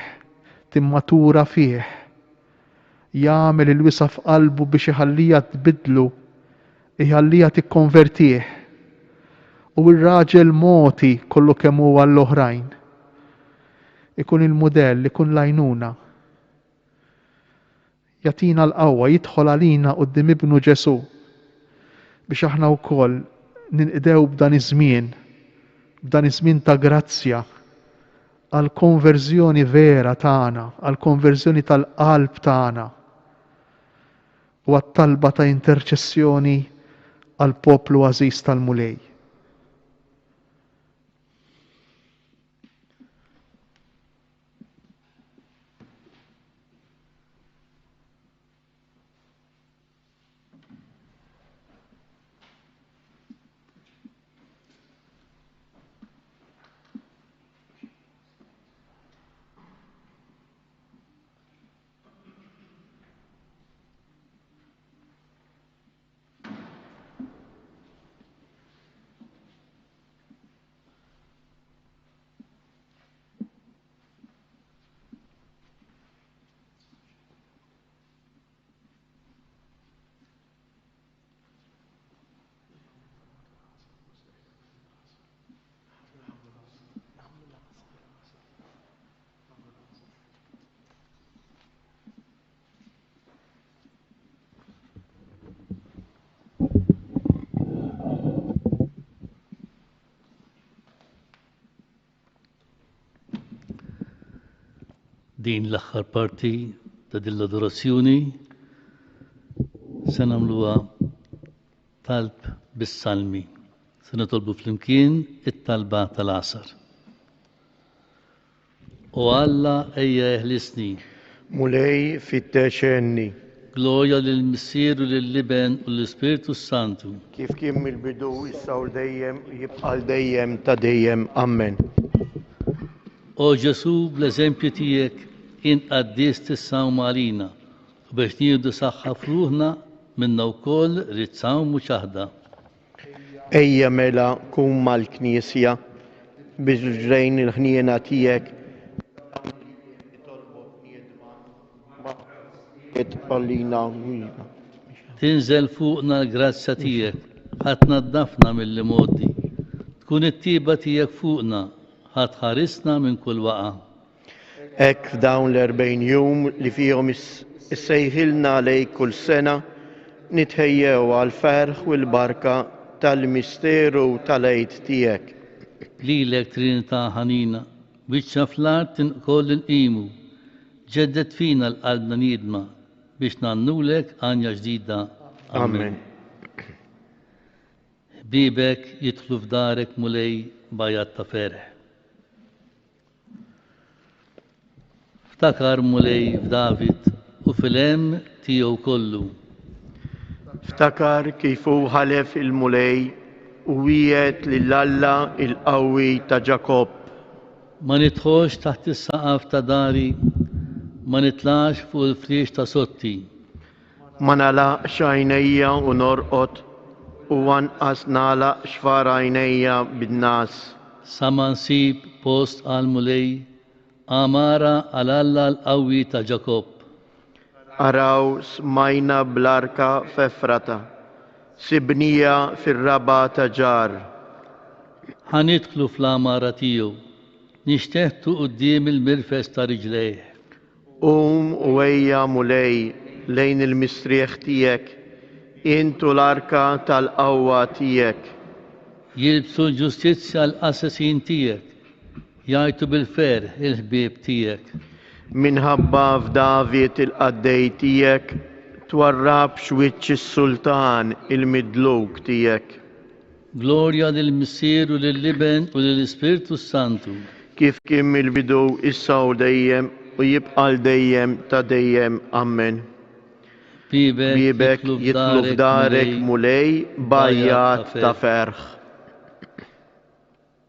timmatura fih, jagħmel il-wisa f'qalbu biex iħallija tbidlu, iħallija tikkonvertih. U ir-raġel moti kollu kemm huwa l-oħrajn. Ikun il-mudell, ikun l-għajnuna. Jatina l-qawwa, jidħol għalina quddiem ibnu Ġesu biex aħna wkoll ninqdew b'dan iż-żmien ta' grazzja għal konverżjoni vera tagħna, għal konverżjoni tal-qalb tagħna u għat-talba ta' interċessjoni għal poplu għażiż tal-Mulej. Din l-aħħar parti ta' din l-adorazzjoni se nagħmluha talb bis-salmi. Se nitolbu flimkien it-talba tal-għasar. O Alla ejja eħlisni. Mulej fit-teċenni. Gloria lill-Missier u lill-Liben u l-Ispiritu Santu. Kif kien mill-bidu issa u dejjem jibqal dejjem ta' dejjem. Amen. O Ġesu, bl-eżempju tiegħek int qaddist is-sawm għalina u biex nieħdu saħħa fruħna minna wkoll rid sawm u ċaħda. Ejja mela kun mal-Knisja biex ġrejn il-ħniena tiegħek għallina. Tinżel fuqna l-grazzja tiegħek, ħadd naddafna mill-modi. Tkun it-tieba tiegħek fuqna, ħadd ħarisna minn kull waqa'. Hekk f'dawn l-40 jum li fihom issejħilna lejk kull sena nitħejjew għal ferħ u l-barka tal-misteru tal-għid tiegħek. ليلك ترينتا حنينة بتشفلات كل القيمو جدد فينا القلب نيدما باش نعنولك آنيا جديدة آمين. بيبك يدخلوا في دارك مولاي بايات تفارح افتكر مولاي في دافيد وفيلم تيو كله افتكر كيف هو حلف المولاي وويت لله القوي تا جاكوب. ما نتخوش تحت السقف تداري ما نطلعش فوق الفريش تصوتي ما نلقش عينيا ونرقط وانقص نعلق شفار عينيا بالناس. سما نسيب بوست المولاي آمارا على الله القوي تا جاكوب أراو سمينا بلاركا ففرتا سبنية في الربا تجار. حندخلوا في الأماراتيو نشتهتوا قدام المرفس تا رجليه قوم ويا مولاي لين المستريخ تيك انتو الاركا تالقوة تيك. يلبسوا الجوستيتسيا الأساسين تيك يعيتوا بالفرح الحبيب تيك من هبا في دافيت القدي تيك توراب شويتش السلطان المدلوك تيك. جلوريا للمسير ولللبن وللسبيرتو سانتو كيف كمل بدو إساو ديم ويبقى ديم تديم أمين. بيبك يطلب دارك مولاي بايات تفرخ.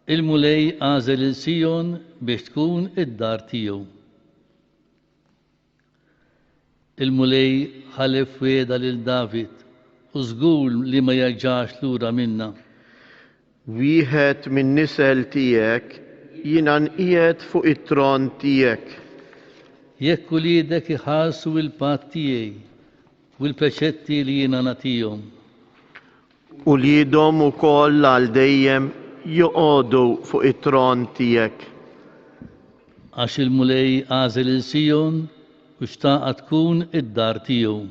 المولاي آزل السيون باش تكون الدار تيو المولاي خلف ويدا للدافيد وزقول لما يرجعش لورا منا ويهت من نسل تيك ينانقيت فوق الترون تيك. يكو ليدك يخاسوا الباتيي والبشتي لينا نتيهم وليدهم وكل الديم يقعدوا فوق الترون تيك. عش المولاي آزل السيون واشتاق تكون الدار تيو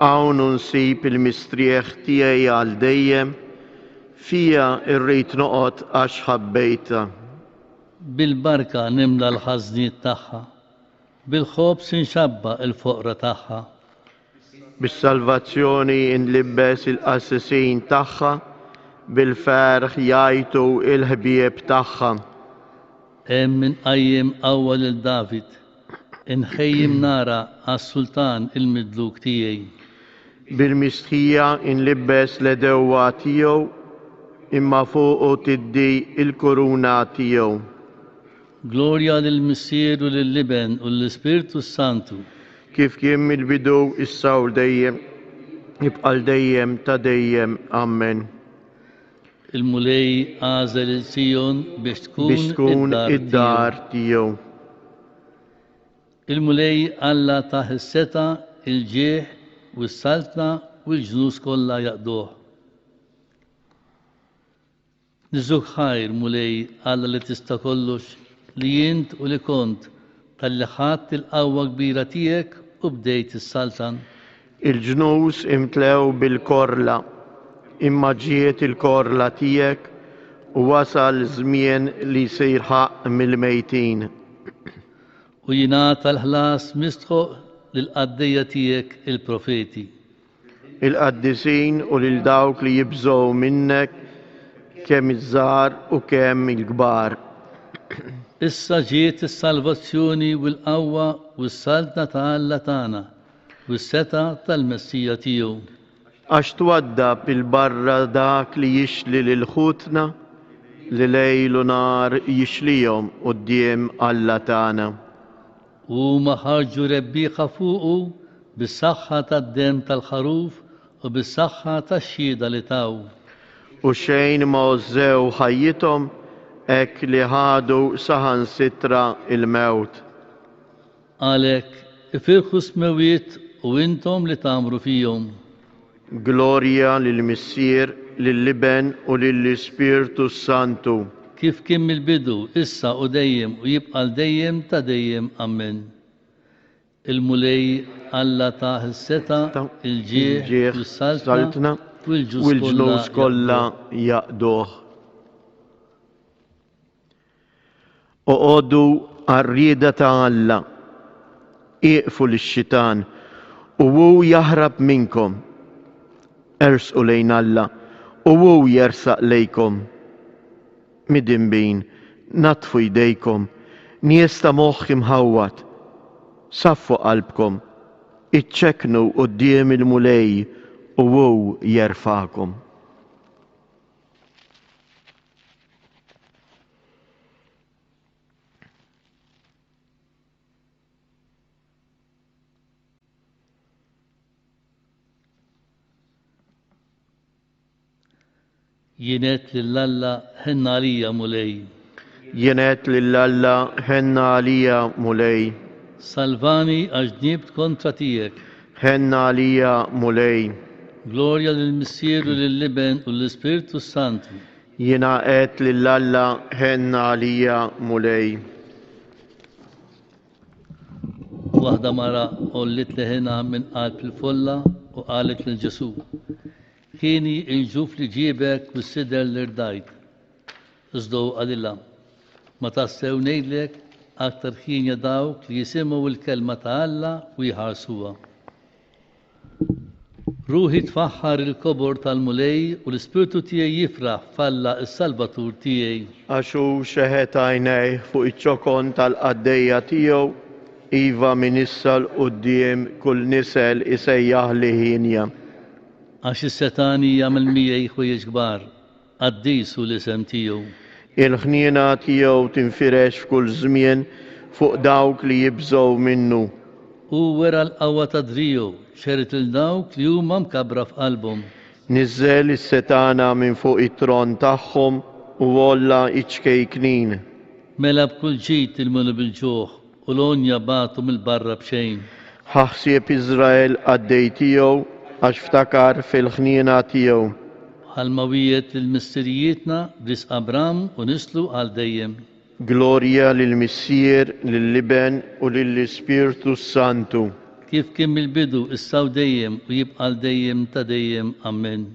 عون نسيب المستريخ تيي الديم فيها الريت نقط أشحب بيتا. بالبركة نملى الخزنة تاعها بالخبز نشبع الفقرة تاعها بالسلفاتيوني نلبس الأساسين تاعها بالفارخ يايتو الهبيب تاعها. من أيام أول الدافيد نخيم نارا السلطان المدلوك تيي بالمسخية نلبس لدواتيو إما فوقو تدي الكورونا تيو. جلوريا للمسير ولللبن وللسبيرتو سانتو كيف كمل بدو الساو ديم يبقى ديم تديم أمين. المولاي آزل السيون باش بتكون الدار تيو. المولاي الله تحستا الجيح والسلطنة والجنوس كلها يقضوه نزوك خير مولاي الله اللي تستقلش لينت ولكنت طلخات القوة كبيرة تيك وبداية السلطن. الجنوس امتلاو بالكورلا إما جيت الكورلا تيك ووصل زمين ليصير حق من الميتين. وينات الهلاس مستخو للقدية تيك البروفيتي القديسين وللداوك اللي يبزوا منك كم الزار وكم الكبار. إسا جيت السالفاسيوني والقوة والسلطنة تاعنا والستا تالمسية تيو. أش تودى بالبرة داك اللي يشلل الخوتنا لليل ونار يشليهم قديم الله تانا. وما خرجوا ربي خفوقه بالصحة الدم الخروف وبالصحة الشيدة لتاو. وشين ما وزعوا حيتهم اك لهادو سهن سترة الموت. عليك افرخوا سمويت وانتم لتامروا فيهم. جلوريا للمسير لللبن وللسبيرتو سانتو. كيف كمل بدو إسا وديم ويبقى الديم تديم أمن. المولاي الله تاه الستا الجيح والسلطنة والجنوس كلها يقدوه. اقعدوا عالريدة تعالى اقفوا للشيطان وهو يهرب منكم ارسقوا لين الله وهو يرسق ليكم مدنبين نطفوا ايديكم نيستا مخ مهوت صفوا قلبكم اتشكنوا قدام الملاي وهو يرفعكم. ينات للالله هن عليا مولاي ينات لله هن عليا مولاي salvani أجنبت كونتراتيك هن عليا مولاي gloria للمسير ولللبن وللسبيرتو سانتو يناقات لله هن عليا مولاي. واحدة مرة قلت لهنا من قلب الفلة وقالت للجسوس خيني نشوف لي جيبك والصدر اللي ردايت اصدو قال ما تسوي لك أكتر خين يداوك ليسموا الكلمة تعالى ويحاسوها روحي تفحر الكبر تالمولي والسبيرتو تيي يفرح فلا السلباتور تيي أشو شهت عيني فوق الشوكون تالقدية تيو إيفا من السل قديم كل نسل إسياه لهينيا عش الستاني يعمل مية إخوة كبار قديسوا لسم تيو الخنينة تيو تنفرش في كل زمين فوق داوك اللي يبزو منه وورا القوة تدريو شرت الداوك اليوم ما مكبرة في قلبهم نزل الستانة من فوق الترون تاعهم وولا اتشكيكنين ملا بكل جيت المنو بالجوخ ولون يباتوا من البرة بشين ححسيب إسرائيل قديتيو أشفتكر في الخنينة تيو هالموية للمستريتنا بريس أبرام ونسلو على ديم جلوريا للمسير لللبن وللسبيرتو سانتو كيف كمل بدو الساو ديم ويبقى الديم تديم أمين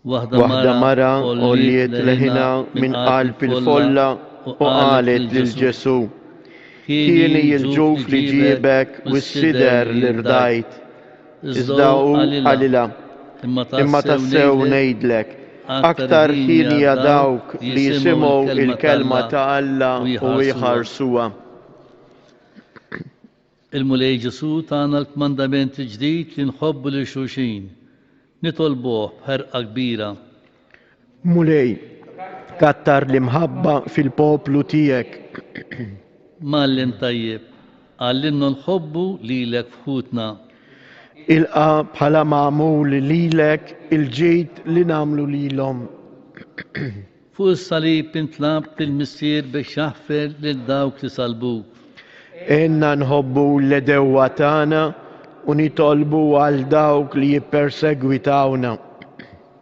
واحدة مرة قلت لهنا من قلب الفلة وقالت للجسو كيني الجوف لجيبك والسدر لردايت ازداو قليلا إما تساو نيدلك أكتر حين يداوك ليسموا الكلمة تعالى ويحرسوها. المولاي جسو تانا الكماندامنت الجديد لنحب للشوشين نطلبوه بحرقة كبيرة مولاي كتر المحبة في البوبلو تيك معلم طيب علمنا نحبه ليلك فخوتنا الآب بحلا معمول ليلك الجيت لنعملو ليلهم فوق الصليب بنطلب المسير بشحفر للداوك لصلبوك إننا نحبو لدواتانا ونطلبو على داوك ليبرسجويتاونا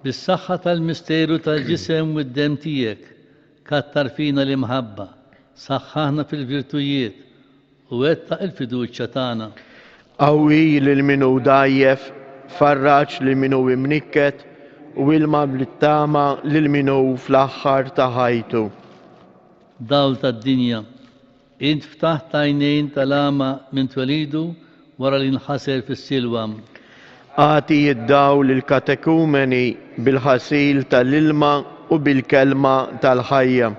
بالصحة المستيرو الجسم والدم تيك كتر فينا المحبة صححنا في الفيرتويات واتق الفدود شتانا قوي للمنو ضايف فراج للمنو منكت والمبل التامة للمنو في الآخر تهايتو دولة الدنيا انت فتحت عينين تلامة من توليدو ورا الانحسر في السلوام آتي الدول الكاتكومني بالحسيل تللما وبالكلمة تالحية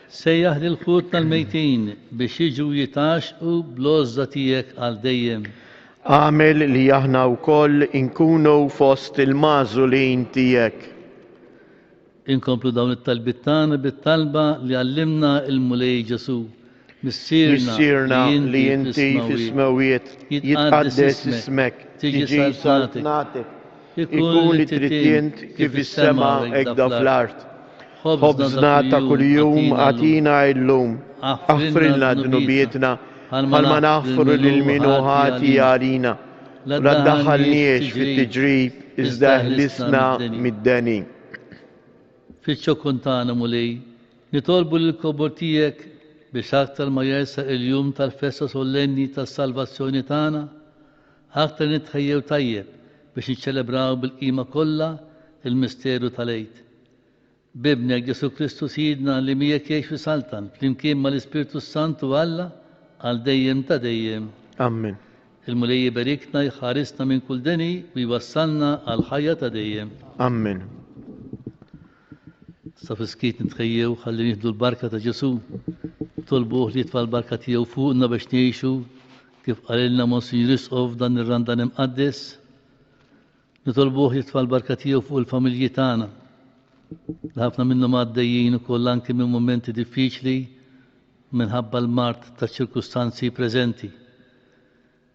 سيح للخوتنا الميتين بشجوا يتعشقوا بلوزتيك على ديم أعمل ليهنا وكل نكونوا فوسط المعزولين تيك إنكم بدون التلبتان بالطلبة اللي علمنا المولاي جسو مسيرنا لينتي في السماويات يتقدس اسمك تجي سلطنتك يكون لتريتينت كيف السماء اكدا في الارض خبزنا كل يوم اتينا اللوم اغفر لنا ذنوبيتنا هل ما نغفر للمنوهات يارينا ولا تدخلنيش في التجريب ازدهلسنا مداني في الشكونتانا مولاي نطلبوا للكوبرتيك بشاكتر ما يسا اليوم تالفسا سوليني تالسالفاسيوني تانا أكتر نتخيل طيب باش نتشلبراو بالقيمة كلها المستيرو تاليت bibnek Ġesu Kristu Sidna li mijek jiex fi saltan, flimkien ma l-Ispirtu Santu Alla, għal dejjem ta' dejjem. Amen. Il-mulej jibarikna jħarisna minn kull deni u jwassalna għal ħajja ta' dejjem. Amen. Sa fiskit nitħejjew ħalli nieħdu l-barka ta' Ġesu. Tolbuh li jitfa' l-barka tiegħu fuqna biex ngħixu kif qalilna Monsignor Isqof dan ir-Randan imqaddes. Nitolbuh jitfa' l-barka tiegħu fuq il-familji tagħna. Ħafna minnhom għaddejjin ukoll anke minn mumenti diffiċli minħabba l-mart ta' ċirkustanzi preżenti.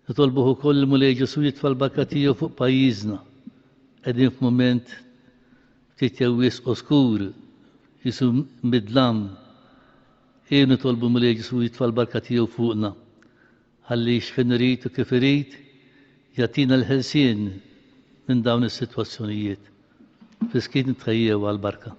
Nitolbuh ukoll il-mulej Ġesu jitfa' l-barka tiegħu fuq pajjiżna. Qegħdin f'mument ftit jew wisq oskur, jisu midlam. Nitolbu mulej Ġesu jitfa' l-barka tiegħu fuqna. Ħalli x'fin irid u kif irid jagħtina l-ħelsien minn dawn is-sitwazzjonijiet. Fiskit nitħejjew għall-barka.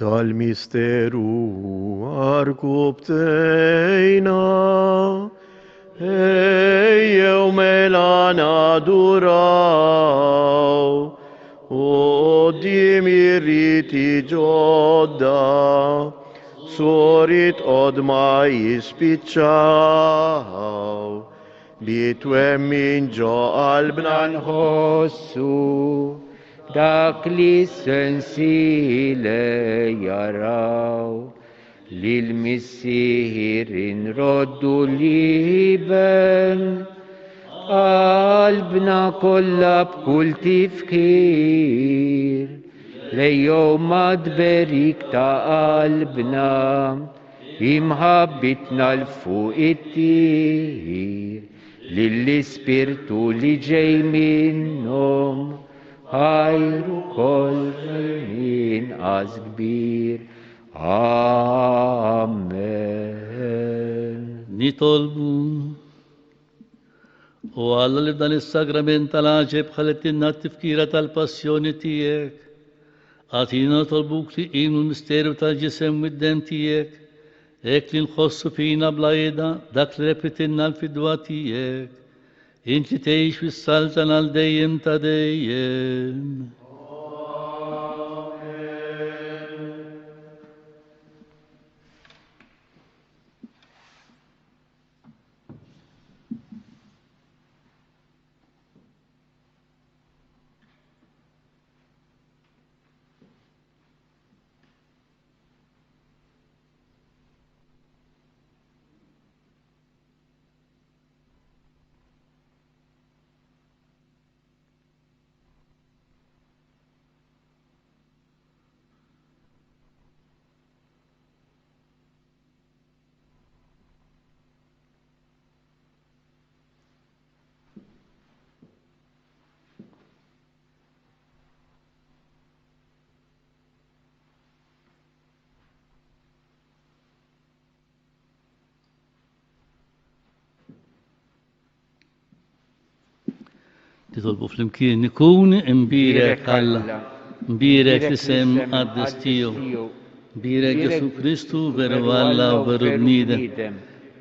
Dal-misteru arkubtejna, ejjew mela naduraw, qoddim irriti ġodda, sorit qodma jispiċċaw, li twemmin ġo qalbna nħossu dak li sensile jaraw li l-missiħir inroddu liben qalbna kollha b'kull tifkir lejjew madberik ta' qalbna imħabbitna l-fuq it-tir lill-ispirtu li ġej minnhom ħajru koll min għaz kbir. Amen. Nitolbu u Alla li f'dan is-sagrament tal-għaġeb ħalettinna t-tifkira tal-passjoni tiegħek. Għatina tolbuk li qinu l-misteru tal-ġisem u d-dem tiegħek. Ek li nħossu fina blajda dak li repetinna l-fidwa tiegħek. Inti tgħix fis-saltan għal dejjem ta' dejjem. Titolbu flimkien ikun imbirek Alla, imbirek l-isem qaddes tiegħu, imbirek Ġesu Kristu veru Alla u veru bniedem,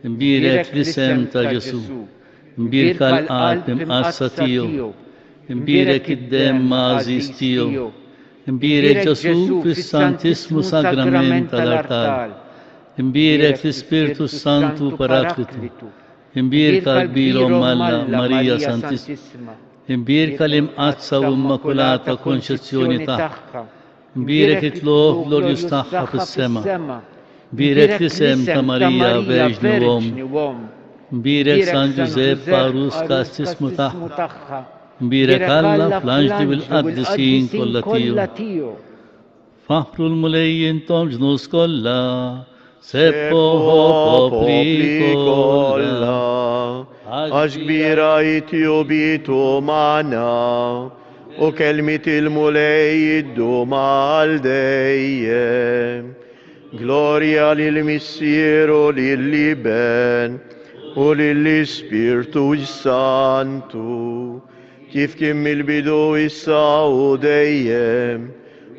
imbirek l-isem ta' Ġesu, imbirek għall-qalb imqassa tiegħu, imbirek id-dem mażis tiegħu, imbirek Ġesu fis-Santismu Sagrament tal-Artal, imbirek l-Ispirtu Santu Paraklitu, imbirka l-bilhom Alla Marija Santissima, imbirka l-imqazza u immakulata konċezzjoni tagħha, imbirek it-tloħ glorjus tagħha fis-sema, imbirek l-isem ta' Marija Verġni Uom, imbirek San Giuseppe Parus kastismu tagħha, imbirek Alla fl-anġli u l-qaddisin kollha tiegħu. Faħru l-mulejjin tom ġnus kollha, seppo popli kollha. Għax kbira jitju bitu maħna u kelmit il-mulej jiddu mal dejjem. Gloria lil-Missieru lil-Liben u lill-Ispirtu Santu kif kim il-bidu issa u dejjem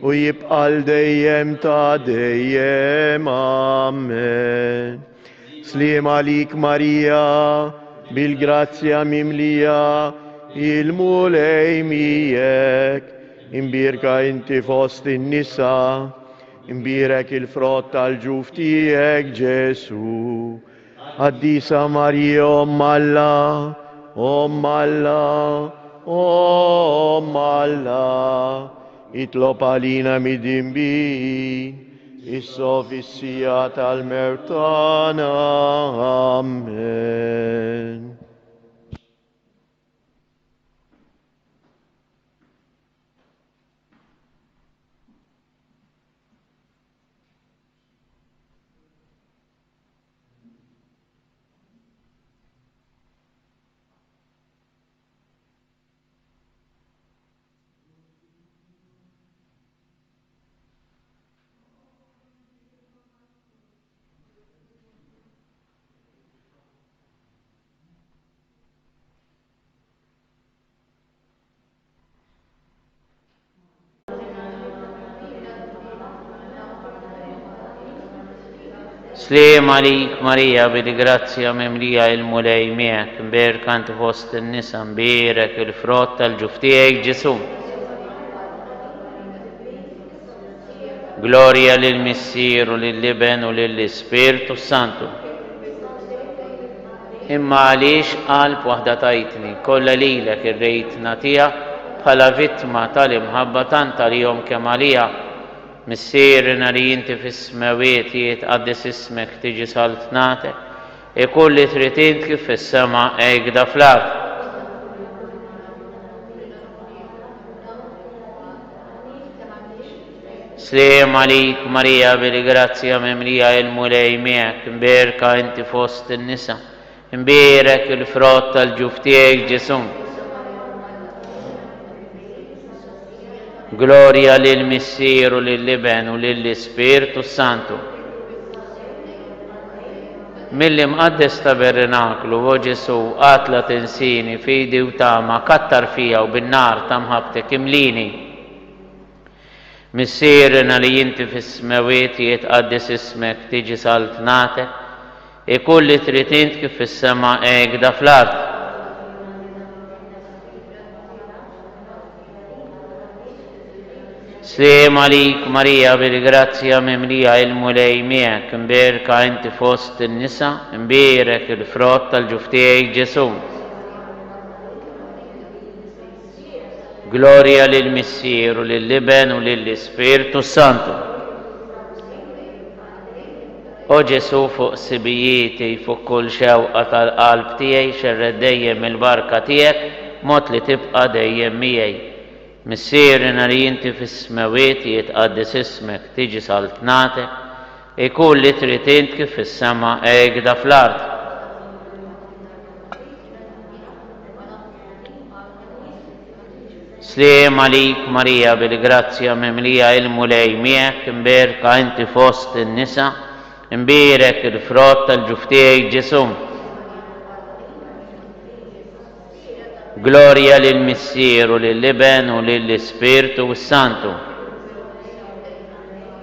u jibqa' l-dejjem ta' dejjem. Amen. Sliem għalik Marija, bil-grazzja mimlija, il-mulej mijek, imbirka inti fost in-nisa, imbirek il-frott tal-ġuf tijek Ġesu. Għaddisa Marija Om Alla, itlob għalina mid-dinbin, is-sofissija tal-mertana. Amen. Sliem għalik Marija, bil-grazzja mimlija il-mulej miegħek, mberka inti fost in-nisa, mbierek il-frott tal-ġuf tiegħek Ġesu. Gloria lill-Missier u lill-Iben u lill-Ispirtu Santu. Imma għaliex qalb waħda tajtni, kollha lilek ir-rejtna tiegħek bħala vittma tal-imħabba tant għalihom kemm għalija. Missierna li inti fis-smawiet jitqaddis ismek tiġi saltnatek, ikun li trid int kif fis-sema hekk fl-ard. Sliem għalik Marija, bil-grazzja mimlija il-mulej miegħek, mberka inti fost in-nisa, mbierek il-frott tal-ġuf tiegħek Ġesu. Gloria lill-Missier u lill-Iben u lill-Ispirtu Santu. Mill-imqaddes tabernaklu u Ġesu għatla tinsini fidi u tama kattar fija u bin-nar ta' mħabtek imlini. Missierna li inti fis-smawiet jitqaddis ismek tiġi saltnatek, ikun li trid int kif fis-sema hekk fl-ard. Sliem għalik Marija, bil-grazzja mimlija il-mulej miegħek, mberka inti fost in-nisa, mbierek il-frott tal-ġuf tiegħek Ġesu. Gloria lill-Missier u lill-Iben u lill-Ispirtu Santu. O Ġesu, fuq sibijieti, fuq kull xewqa tal-qalb tiegħi, xerred dejjem il-barka tiegħek, mod li tibqa' dejjem miegħi. Missierna li inti fis-smawiet jitqaddis ismek tiġi saltnatek, ikun li trid int kif fis-sema hekk fl-ard. Sliem għalik Marija, bil-grazzja mimlija il-mulej miegħek, mberka inti fost in-nisa, mbierek il-frott tal-ġuf tiegħek Ġesu. Gloria lill-Missier u lill-Iben u lill-Ispirtu Santu.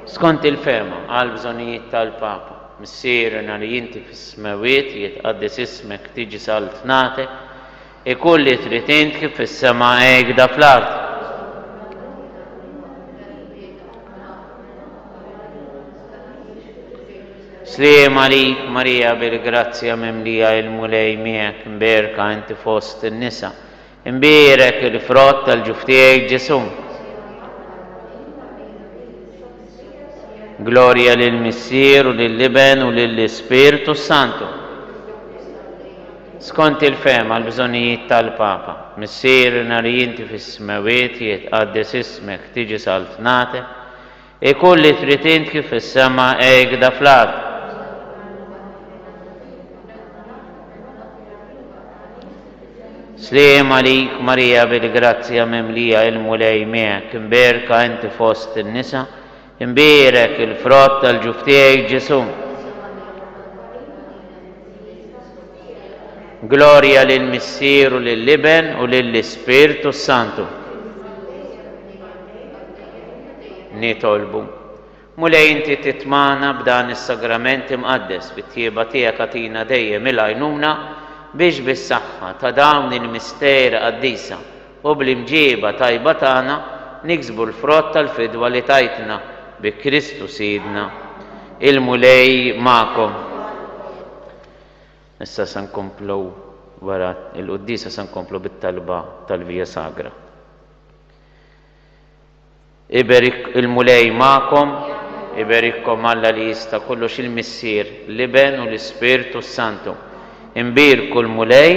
Skont il-fema għal bżonijiet tal-Papa, missierna li inti fis-smawiet jitqaddis ismek tiġi saltnatek, ikun li trid int kif fis-sema hekk fl-ard. Sliem għalik Marija, bil-grazzja mimlija il-mulej miegħek, mberka inti fost in-nisa, mbierek il-frott tal-ġuf tiegħek Ġesu. Gloria lill-Missier u lill-Iben u lill-Ispirtu Santu. Skont il-fema għal bżonijiet tal-Papa, missierna li inti fis-smawiet jitqaddis ismek tiġi saltnatek, ikun li trid int kif fis-sema hekk fl-ard. Sliem għalik Marija, bil-grazzja mimlija il-mulej miegħek, mberka inti fost in-nisa, mbierek il-frott tal-ġuf tiegħek Ġesu. Gloria lill-Missier u lill-Iben u lill-Ispirtu Santu. nitolbu. Mulej inti titmana b'dan is-sagrament imqaddes bit-tjieba tiegħek agħtina dejjem il-għajnuna biex bis-saħħa ta' dawn il-misteri qaddisa u bl-imġieba tajba tagħna niksbu l-frott tal-fidwa li tajtna bi Kristu Sidna. Il-mulej magħkom. Issa se nkomplu wara il-qudiesa se nkomplu bit-talba tal-Via Sagra. Iberik il-mulej magħkom, iberikkom Alla li jista' kollox il-Missier, l-Iben u l-Ispirtu Santu. Imbirku l-mulej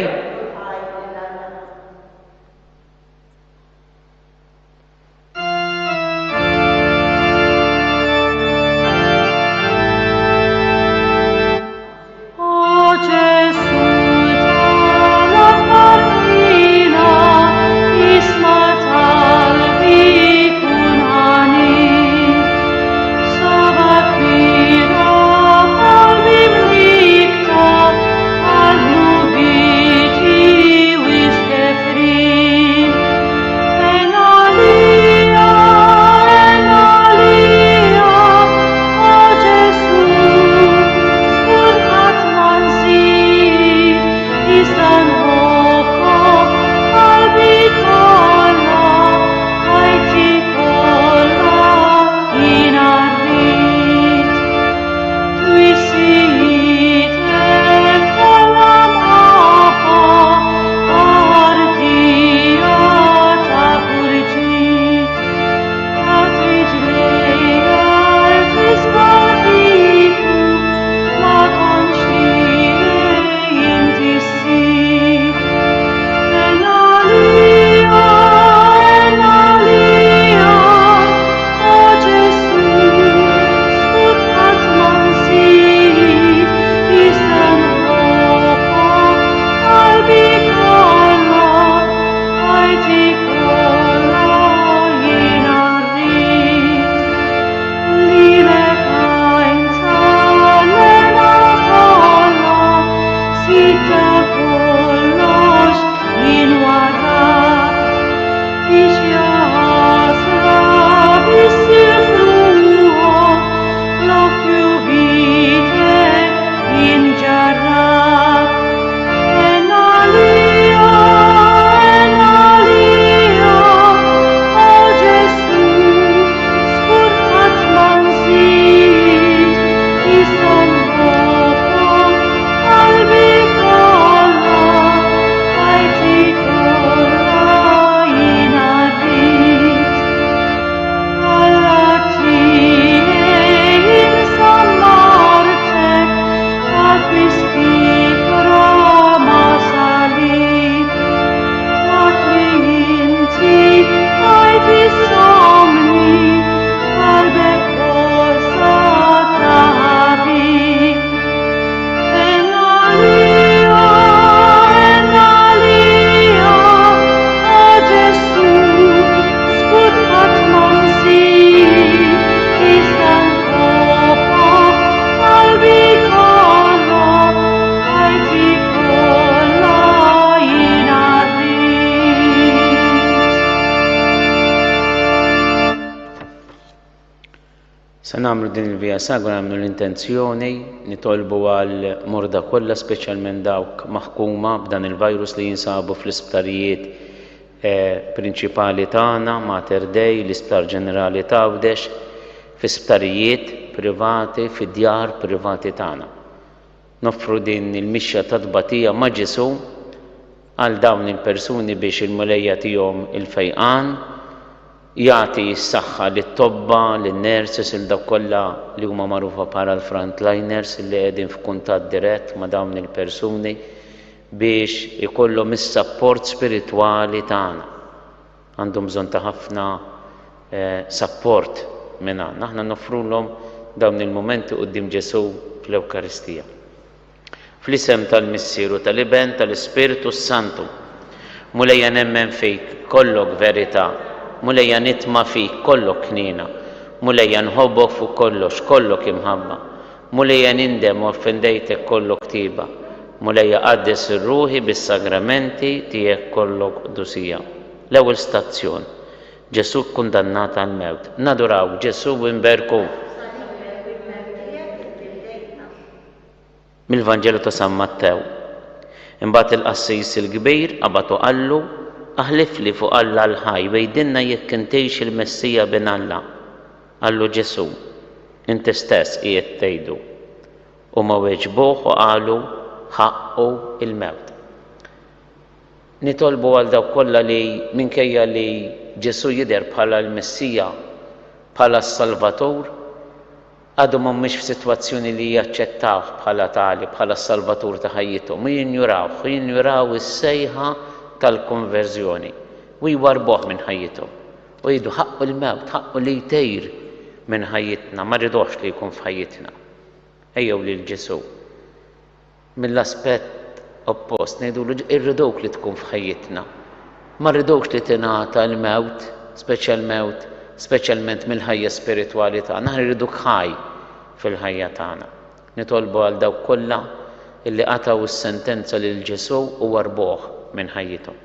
Se nagħmlu din il-Via Sagra nagħmlu l-intenzjoni nitolbu għal morda kollha speċjalment dawk maħkuma b'dan il-virus li jinsabu fl-isptarijiet prinċipali tagħna, Mater Dei, l-Isptar Ġenerali ta' Għawdex, fl-isptarijiet privati, fid-djar privati tagħna. Noffru din il-mixja ta' tbatija ma' Ġesu għal dawn il-persuni biex il-mulejja tihom il-fejqan jagħti s-saħħa lit-tobba, lin-nurses il dawk kollha li huma magħrufa bħala l-frontliners li qegħdin f'kuntatt dirett ma' dawn il-persuni biex ikollhom is-sapport spiritwali tagħna. Għandhom bżonn ta' ħafna sapport minn għandna. Aħna noffrulhom dawn il-mumenti quddiem Ġesu fl-Ewkaristija. Fl-isem tal-Missieru tal-Iben tal-Ispiritu Santu, mulejja nemmen fik kollok verità, mulejja nitma fik kollok knina, mulejja nħobbok fuq kollox, kollok imħabba, mulejja nindem u offendejtek kollok tiba, mulejja qaddes ir-ruħi bis-sagramenti tiegħek kollok dusija. L-ewwel stazzjon Ġesu kundannat għal mewt. Naduraw Ġesu u nberku. Mill-Vanġelu ta' San Mattew. Imbagħad il-qassis il-kbir qabatu qallu aħlif li fuq Alla l-ħaj wejdinna jekk intejx il-Messija bin Alla. Qallu Ġesu, inti stess qiegħed tgħidu. U ma weġbuh u qalu ħaqqu il-mewt. Nitolbu għal dawk kollha li minkejja li Ġesu jidher bħala l-Messija, bħala s-Salvatur, għadu mhumiex f'sitwazzjoni li jaċċettawh bħala tali, bħala s-Salvatur ta' ħajjithom, u jinjuraw is-sejħa tal-konverżjoni u jwarbuh minn ħajjithom. U jgħidu ħaqqu l-mewt, ħaqqu li jtejr minn ħajjitna, ma rridux li jkun f'ħajjitna. Ejjew lil Ġesu. Mill-aspett oppost ngħidulu irriduk li tkun f'ħajjitna. Ma rridux li tingħata l-mewt, speċjalment mill-ħajja spiritwali tagħna, rriduk ħaj fil-ħajja tagħna. Nitolbu għal dawk kollha illi qataw is-sentenza lil Ġesu u warbuh minn ħajjithom.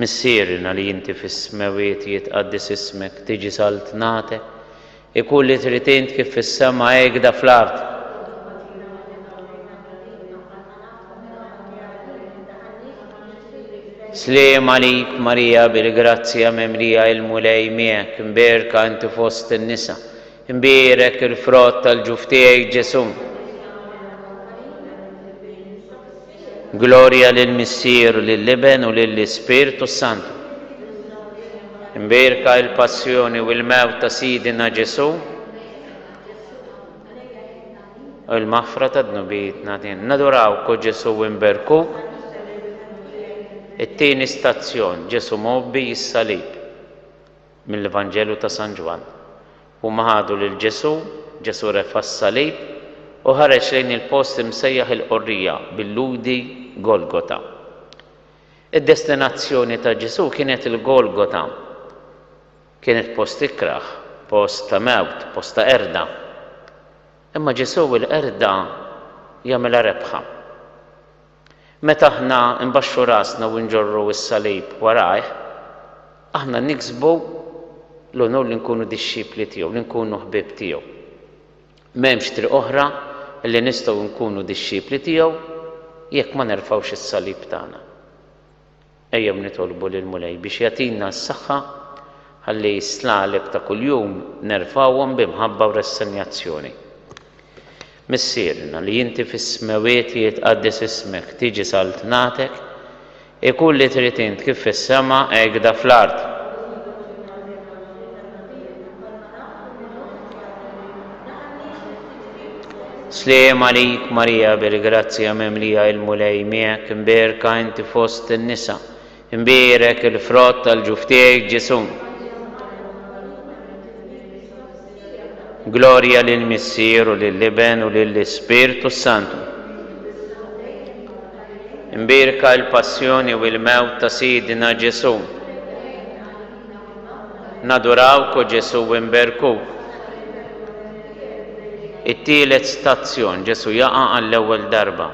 Missierna li inti fis-smawiet jitqaddis ismek, tiġi saltnatek, ikun li trid int kif fis-sema hekk da fl-ard. Sliem għalik Marija bil-grazzja memlija il-mulej miegħek, imberka inti fost in-nisa, imbierek il-frott tal-ġuf tiegħek Ġesu. Gloria lill-Missier, lill-Iben u lill-Ispirtu Santu. Imbierka il-passjoni u l-mewt ta' Sidina Ġesu u l-maħfra ta' dnubietna. Nadurawku Ġesu u imberkuk. It-tieni stazzjon Ġesu mobbi jis-salib mill-Vanġelu ta' San Ġwan. U maħadu lil Ġesu refa s-salib u ħareġ lejn il-post imsejjaħ il-qorrija bil-ludi Golgota. Id-destinazzjoni ta' Ġesu kienet il-Golgota. Kienet post ikraħ, post ta' mewt, post ta' erda. Imma Ġesu l-erda jagħmilha rebħa. Meta aħna nbaxxu rasna u nġorru s-salib warajh, aħna niksbu l-onur li nkunu dixxipli tiegħu, li nkunu ħbieb tiegħu. M'hemmx triq oħra li nistgħu nkunu dixxipli tiegħu jekk ma nerfgħux is-salib tagħna. Ejjew nitolbu lil Mulej biex jagħtina s-saħħa ħalli s-slalib ta' kuljum nerfgħuhom b'imħabba u rassenjazzjoni. Missierna li inti fis-smawiet jitqaddis ismek, tiġi saltnatek, ikun li trid int kif fis-sema hekk da fl-ard. Sliem għalik Marija bil-grazzja memlija il-mulej miegħek, imberka inti fost in-nisa, imbierek il-frott tal-ġuf tiegħek Ġesu. Gloria lill-Missier u lill-Iben u lill-Ispirtu Santu. Imbierka l-passjoni u l-mewt ta' Sidina Ġesu. Nadurawku Ġesu u imberkuk. It-tielet stazzjon Ġesu jaqa' għall-ewwel darba.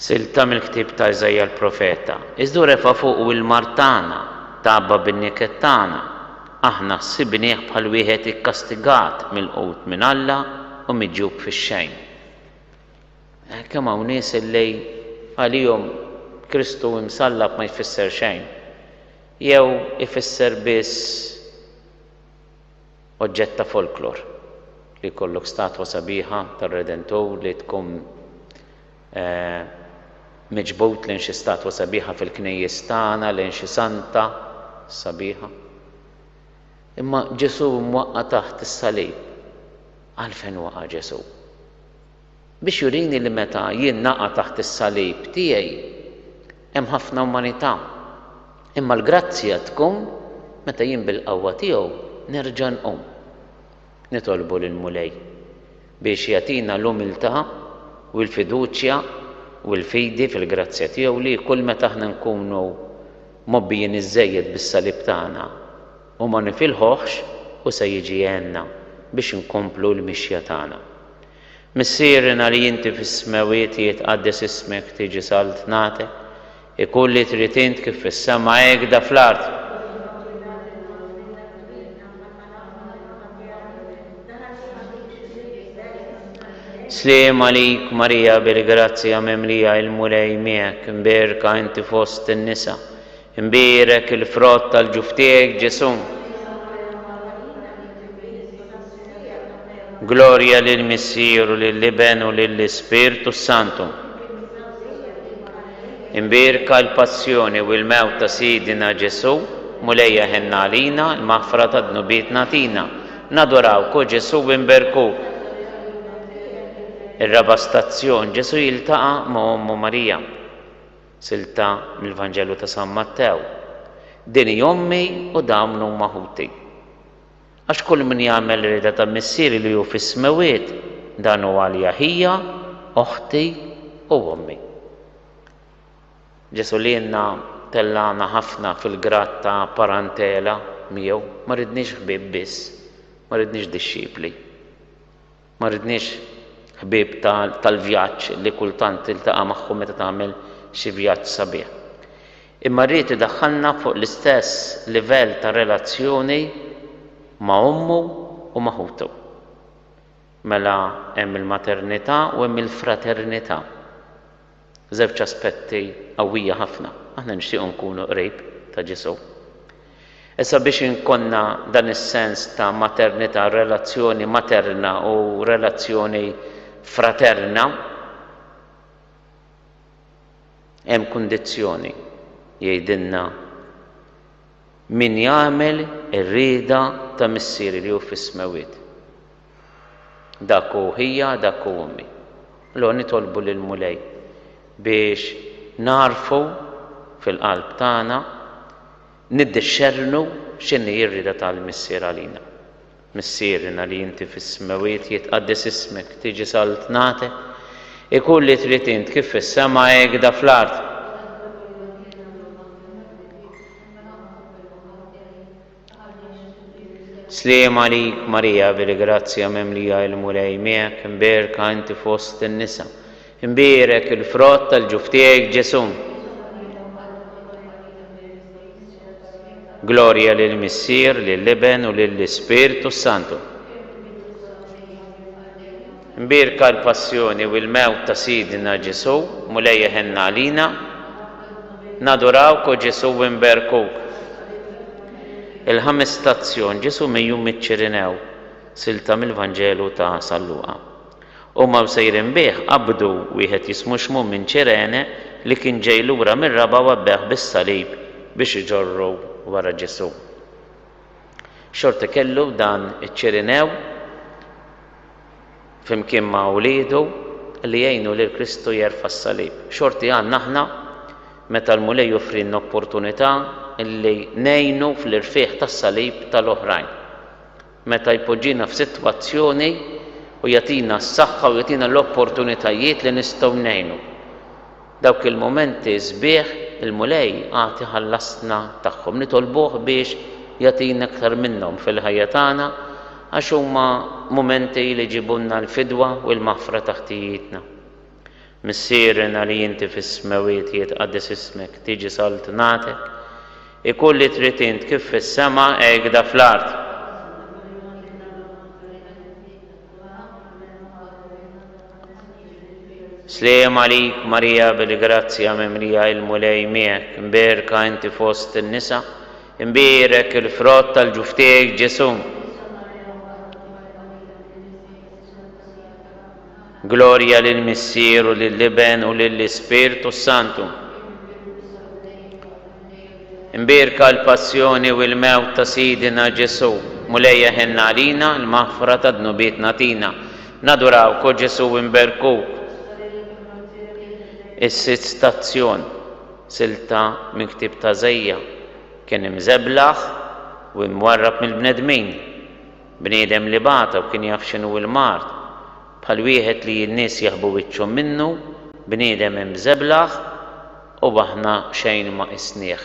Silta mill-ktieb ta' Iżajja l-Profeta. Iżdu refa' fuq il-martana tabba bin-niket tagħna. Aħna ssibnieh bħal wieħed ikkastigat mill-qut minn Alla u miġġub fix-xejn. Kemm hawn nies illi għalihom Kristu imsallab ma jfisser xejn. Jew ifisser biss oġġett ta' folklor li jkollok statwa sabiħa tar-Redentur li tkun miġbut lejn xi statwa sabiħa fil-knejjes tagħna, lejn xi santa sabiħa. Imma Ġesu mwaqqa taħt is-salib. Għalfejn waqa' Ġesu? Biex jurini li meta jien naqa' taħt is-salib tiegħi hemm ħafna umanità. Imma l-grazzja tkun meta jien bil-qawwa tiegħu nerġa' nqum. Nitolbu lil Mulej biex jagħtina l-umiltà u l-fiduċja u l-fidi fil-grazzja tiegħu li kull meta aħna nkunu mobbijin iżejjed bis-salib tagħna u ma nifilħuħx u se jiġi għenna biex nkomplu l-mixja tagħna. Missierna li inti fis-smawiet jitqaddis ismek, tiġi saltnatek, ikun li trid int kif fis-sema hekk fl-ard. Sliem għalik Marija bil-grazzja memlija il-mulej miegħek, imberka inti fost in-nisa, imbierek il-frott tal-ġuf tiegħek Ġesu. Gloria lill-Missier u lill-Iben u lill-Ispirtu Santu. Imbierka l-passjoni u l-mewt ta' Sidina Ġesu, mulejja ħenna għalina, l-maħfra ta' dnubiet natina. Nadorawku Ġesu imberkuk. Ir-raba stazzjon Ġesu jiltaqa' ma' Ommu Marija. Silta mill-Vanġelu ta' San Mattew. Dini ommi u dawn huma ħuti. Għax kull min jagħmel rida ta' missieri li hu fis-smewiet dan huwa għalija hija, oħti u ommi. Ġesu lienna tellana ħafna fil-grat ta' parentela miegħu, ma ridniex ħbieb biss, ma ridniex dixxipli, ma ridniex ħbieb tal-vjaġġ li kultant tiltaqa' magħhom meta tagħmel xi vjaġġ sabiħ. Imma rrid iddaħħalna fuq l-istess livell ta' relazzjoni ma' ommu u ma' ħutu. Mela hemm il-maternità u hemm il-fraternità. Żewġ aspetti qawwija ħafna. Aħna nixtiequ nkunu qrib ta' Ġesu. Issa biex inkonna dan is-sens ta' maternità, relazzjoni materna u relazzjoni fraterna, hemm kundizzjoni jgħidilna min jagħmel ir-rieda ta' missieri li hu fis-smewiet. Dak hu hija, dak hu ommi. Allura nitolbu lil mulej biex narfu fil-qalb tagħna niddixxernu x'inhi r-rieda tal-missier għalina. Missierina li inti fis-smewiet jitqaddes ismek, tiġi saltnatek, ikun li trid int kif fis-sema hekk fl-ard. Sliem għalik Marija bil-grazzja memlija il-mulej miegħek, imberka inti fost in-nisa, imbierek il-frott tal-ġuf tiegħek Ġesu. Gloria lill-Missier, lill-Iben u lill-Ispirtu Santu. Imbierka l-passjoni u l-mewt ta' Sidina Ġesu, mulejja ħenna għalina, nadurawk u Ġesu imberkuk. Il-ħames stazzjon Ġesu mejjum miċ-Ċirinew, silta mill-Vanġelu ta' San Luqa. Huma msejrin bih qabdu wieħed jismu Xmum minn Ċirene li kien ġej lura mir-Raba wabbeħ bis-salib biex iġorru wara Ġesu. Xorta kellu dan iċ-Ċirinew flimkien ma' wliedu li jgħinu lil Kristu jerfa' s-salib. Xorti għandna aħna meta l-mulej joffrilna opportunità illi ngħinu fl-irfieq tas-salib tal-oħrajn. Meta jpoġġina f'sitwazzjoni u jagħtina s-saħħa u jagħtina l-opportunitajiet li nistgħu ngħinu. Dawk il-momenti sbieħ il-mulej għati ħallasna tagħhom nitolbuh biex jagħtina aktar minnhom fil-ħajja tagħna għax huma momenti li ġibunna l-fidwa u l-maħfra ta' ħtijietna. Missierina li inti fis-smewiet jitqaddes ismek, tiġi saltnatek, ikun li trid int kif fis-sema hekk fl-ard. Sliem għalik Marija bil-grazzja memlija il-mulej miegħek, imberka inti fost in-nisa, imbierek il-frott tal-ġuf tiegħek Ġesu. Gloria lill-Missier u lill-Iben u lill-Ispirtu Santu. Imbierka l-passjoni u l-mewt ta' Sidina Ġesu, mulejja ħenna għalina l-maħfra ta' dnubiet natina. Nadurawk u Ġesu imberkuk. Is-sitt stazzjon silta minn ktieb ta' Żejja kien imżeblaħ u mwarrab mill-bnedmin. Bniedem li bata u kien jaf x'inhu l-mard. Bħal wieħed li n-nies jaħbu wiċċhom minnu, bniedem imżeblaħ u aħna xejn ma qisnieh.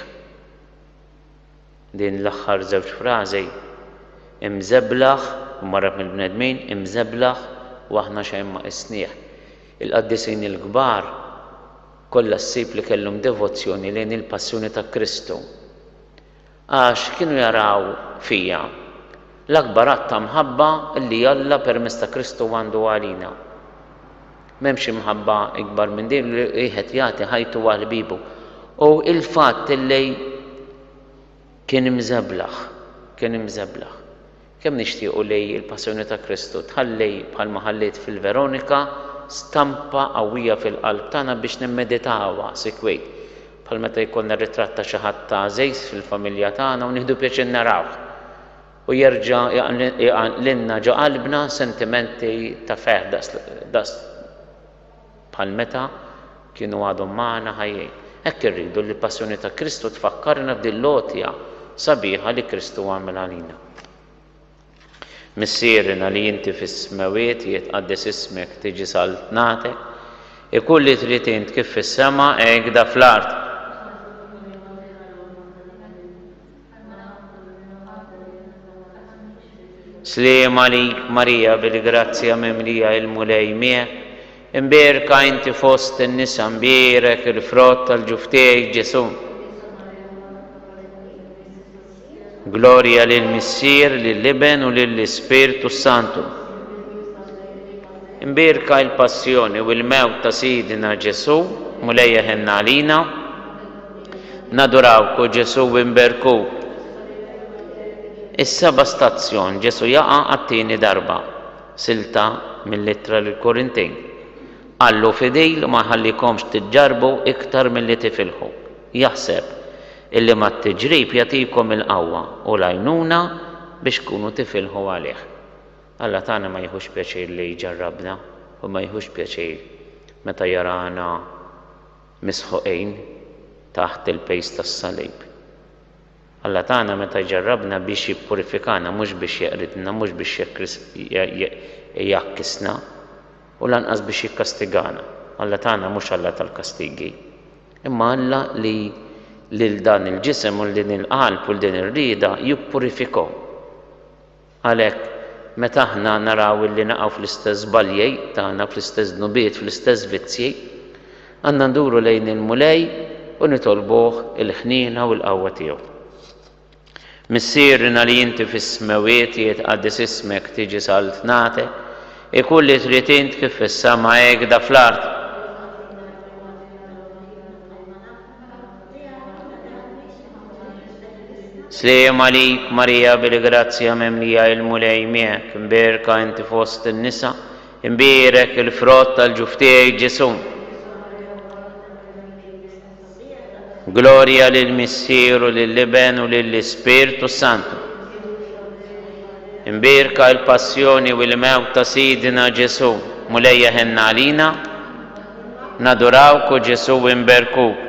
Din l-aħħar żewġ frażi imżeblaħ u mwarrab mill-bnedmin, imżeblaħ u aħna xejn ma qisnieh. Il-qaddisin il-kbar kollha ssib li kellhom devozzjoni lejn il-passjoni ta' Kristu. Għax kienu jaraw fija l-akbar att ta' mħabba li Alla permezz ta' Kristu għandu għalina. M'hemmx imħabba ikbar minn din li wieħed jagħti ħajtu għal ħbibu. U il-fatt li kien imżeblaħ. Kemm nixtiequ lej il-passjoni ta' Kristu tħallej bħalma ħallejt fil-Veronika stampa qawwija fil-qalb tagħna biex nimmeditawha sikwejt. Bħal meta jkollna ritratt ta' xi ħadd ta' żejs fil-familja tagħna u nieħdu pjaċir narawh. U jerġa' jaqlilna ġo qalbna sentimenti ta' feħ das bħal meta kienu għadhom magħna ħajjejn. Hekk irridu li l-passjoni ta' Kristu tfakkarna f'din l-għotja sabiħa li Kristu għamel għalina. Missierna li inti fis-smawiet jitqaddes ismek tiġi saltnatek, ikun li trid int kif fis-sema hekk da fl-art. Sliem għalik Marija bil-grazzja mimlija il-mulej miegħek, imberka inti fost in-nisa mbierek il-frott tal-ġuftejk Ġesu. Gloria lill-Missier, lill-Iben u lill-Ispirtu Santu. Imbirka il-passjoni u l-mewt ta' Sidina Ġesu, mulejja ħenna għalina, nadurawku Ġesu imberku. Is-seba' stazzjon Ġesu jaqa' għat-tieni darba, silta mill-Ittra lill-Korintin. Għallu fidejl ma ħallikomx tiġġarbu iktar milli tifilħu. Jaħseb illi ma t-tiġrib jagħtikom il-qawwa u l-għajnuna biex tkunu tifilħu għalih. Alla tagħna ma jħux pjaċir li jġarrabna u ma jħux pjaċir meta jarana misħuqejn taħt il-pejs tas-salib. Alla tagħna meta jġarrabna biex jippurifikana mhux biex jeqridna, mhux biex jakkisna u lanqas biex jikkastigana. Alla tagħna mhux Alla tal-kastigi. Imma Alla li lil dan il-ġisem u din il-qalb u din ir-rieda jippurifikaw. Għalhekk meta aħna naraw illi naqgħu fl-istess żbaljej tagħna, fl-istess nubiet, fl-istess vizzji, għandna nduru lejn il-mulej u nitolbuh il-ħniena u l-qawwa tiegħu. Missierna li inti fis-smawiet jitqaddes ismek tiġi saltnatek, ikun li trid int kif fis-sama hekk da fl-art. Sliem għalik Marija bil-grazzja mimlija il-mulej miegħek, imberka inti fost in-nisa, imbierek il-frott tal-ġuftejk Ġesu. Gloria lill-Missier u lill-Iben u lill-Ispirtu Santu. Imbierka il-passjoni u l-mewt ta' Sidina Ġesu, mulejja ħenna għalina, nadurawku Ġesu imberkuk.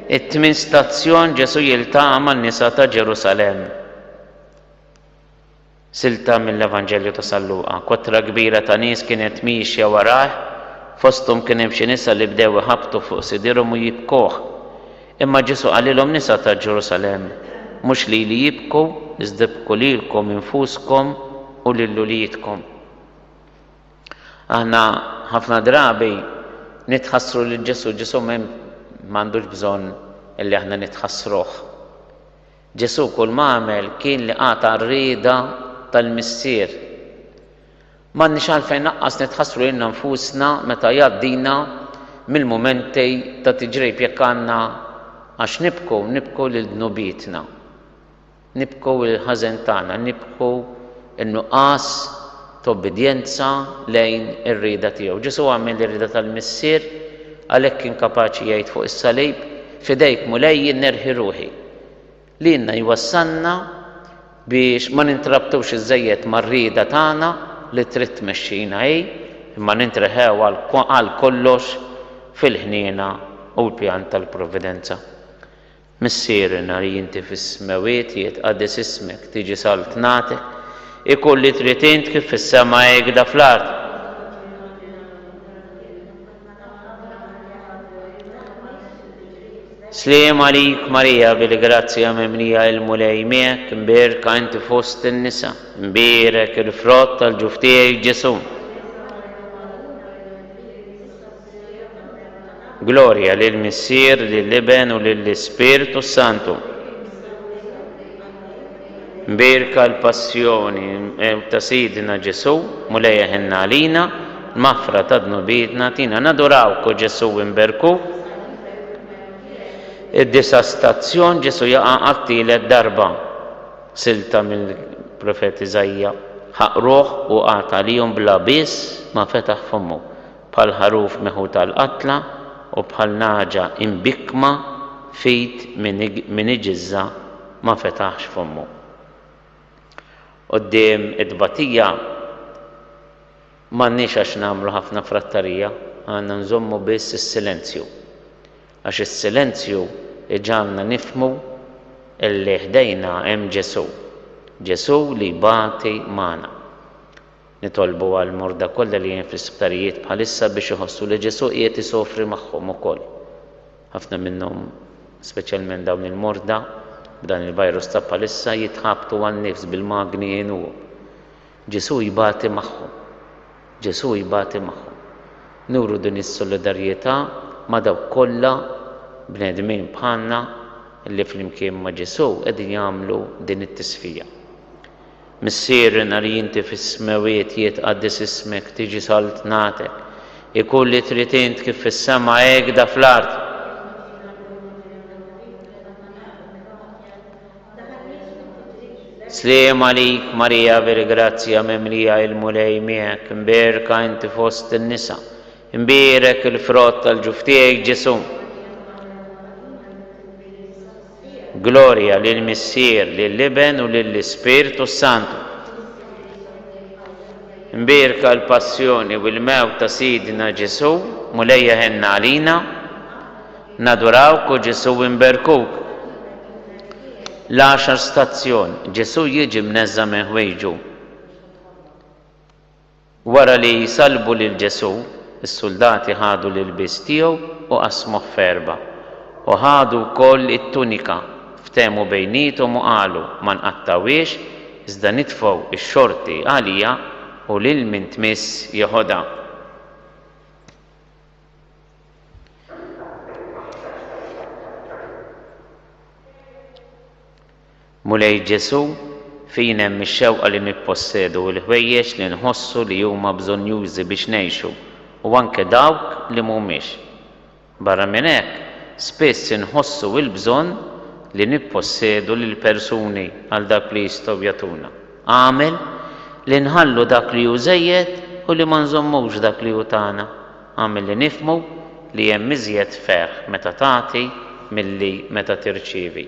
It-tmien stazzjon Ġesu jiltaqa' man-nisa ta' Ġerusalem. Silta mill-Evanġelju ta' San Luqa. Kwattra kbira ta' nies kienet mixja warah, fosthom kien hemm xi nisa li bdew iħabbtu fuq sidierhom u jibkuh. Imma Ġesu qalilhom nisa ta' Ġerusalem, mhux li jibku, iżda ibku lilkom infuskom u lil uliedkom. Aħna ħafna drabi nitħassru lil Ġesu, Ġesu m'għandux bżonn illi aħna nitħassruh. Ġesu kull ma għamel kien li qata r-rieda tal-Missier. M'għandniex għalfejn naqqas nitħassru lilna nfusna meta jgħaddina mill-mumenti ta' tiġrib jekk għandna għax nibku lil dnubietna. Nibku il-ħażen tagħna, nibku in-nuqqas ta' obbedjenza lejn ir-rieda tiegħu. Ġesu għamel ir-rieda tal-Missier għalhekk kien kapaċi jgħid fuq is-salib fidejk mulej nerħi ruħi. Lilna jwassalna biex ma nintrabtux iż-żejjed mar-rieda tagħna li trid tmexxina imma nintreħew għal kollox fil-ħniena u l-pjan tal-provvidenza. Missierna li inti fis-smawiet jitqaddes ismek tiġi saltnatek, ikun li trid int kif fis-sema hekk da fl-art. Sliem għalik Marija bil-grazzja mimlija il-mulej miegħek, imberka inti fost in-nisa, imbierek il-frott tal-ġuftejk Ġesu. Gloria lill-Missier, lill-Iben u lill-Ispiritu Santu. Mbirka l-passjoni ta' Sidina Ġesu, mulejja ħenna għalina, l-mafra ta' dnubietna tina nadurawk u Ġesu imberku. Id-disa stazzjon Ġesu jaqa' għat-tielet darba. Silta mill-profet Iżajja ħaqruh u għata lihom bla biss ma fetaħ fommu. Bħal ħaruf meħu tal-qatla u bħal naġa imbikma fit min iġizza ma fetaħx fommu. Qoddim id-batija m'għandniex għax nagħmlu ħafna frattarija, għandna nżommu biss is-silenzju. Għax is-silenzju iġalna nifhmu illi ħdejna hemm Ġesu. Ġesu li bagħti magħna. Nitolbu għal morda kollha li jien fl-isptarijiet bħalissa biex iħossu li Ġesu qiegħed isofri magħhom ukoll. Ħafna minnhom, speċjalment dawn il-morda, b'dan il-virus ta' bħalissa jitħabtu għan-nifs bil-magni jgħinuhom. Ġesu jibati magħhom. Ġesu jibati magħhom. Nuru din is-solidarjetà ma' dawk kollha bnedmin bħalna li flimkien ma' Ġesu qegħdin jagħmlu din it-tisfija. Missier nhar inti fis-smawiet jitqaddis ismek tiġi saltnatek. Ikun li trid int kif fis-sema hekk da fl-ard. Sliem għalik Marija bil-grazzja memlija il-mulej miegħek, imberka inti fost in-nisa, imbierek il-frott tal-ġuf tiegħek Ġesu. Gloria lill-Missier, lill-Iben u lill-Ispiritu Santu. Imbierka l-passjoni u l-mewt ta' Sidina Ġesu, mulejja ħenna għalina, nadurawk u Ġesu imberkuk. L-10 stazzjon, Ġesu jiġi mneżza minn ħwejġu. Wara li jisalbu lil Ġesu, is-soldati ħadu l-ilbies tiegħu u qasmuh f'erba' u ħadu wkoll it-tunika, ftehmu bejniethom u qalu ma nqattawiex iżda nitfgħu x-xorti għalija u lil min tmiss jieħodha. Mulej Ġesu fin hemm ix-xewqa li nippossedu l-ħwejjeġ li nħossu li huma bżonjużi biex ngħixu u anke dawk li mhumiex. Barra minn hekk, spiss inħossu l-bżonn li nippossedu lil persuni għal dak li jistgħu jagħtuna. Għamel li nħallu dak li hu żejjed u li ma nżommux dak li hu tagħna. Għamel li nifhmu li hemm iżjed ferħ meta tagħti milli meta tirċievi.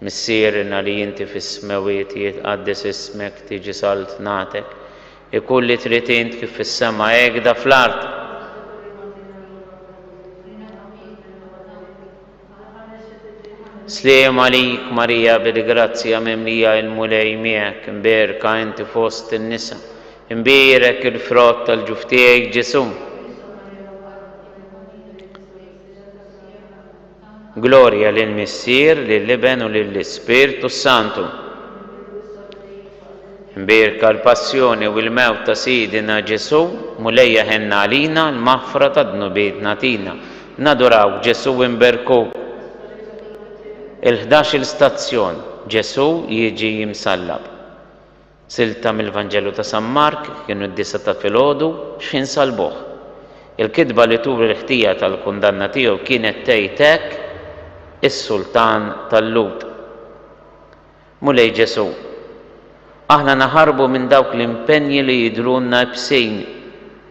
Missier nhar inti fis-smawiet jitqaddis ismek tiġi saltnatek. Ikun li trid int kif fis-sema hekk da fl-ard. Sliem għalik Marija bil-grazzja memlija il-mulej miegħek, imberka inti fost in-nisa, imbierek il-frott tal-ġuf tiegħek Ġesu. Gloria lill-Missier, lill-Iben u lill-Ispiritu Santu. Imbierka l-passjoni u l-mewt ta' Sidina Ġesu, mulejja ħenna għalina l-maħfra ta' dnubietna tina. Naduraw Ġesu imberkuk. Il-11 stazzjon, Ġesu jiġi jimsallab. Silta mill-Vanġelu ta' San Mark kienu d-disa ta' filgħodu x'insalbuh. Il-kitba li turi l-ħtija tal-kundanna tiegħu kienet tgħid hekk is-Sultan tal-Lut. Mulej Ġesu, aħna naħarbu minn dawk l-impenji li jidrunna bsejn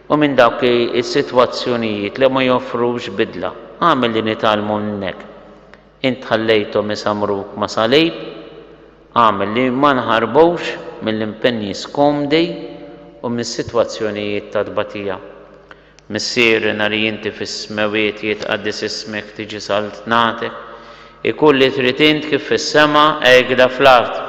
u minn dawk is-sitwazzjonijiet li ma joffrux bidla. Għamel li nitalmu minnek. Int ħallejthom isamruk ma salib, għamel li ma nħarbux mill-impenji skomdej u mis-sitwazzjonijiet ta' tbatija. Missier nhar inti fis-smawiet jitqaddis ismek tiġi saltnatek. Ikun li trid int kif fis-sema hekk da fl-ard.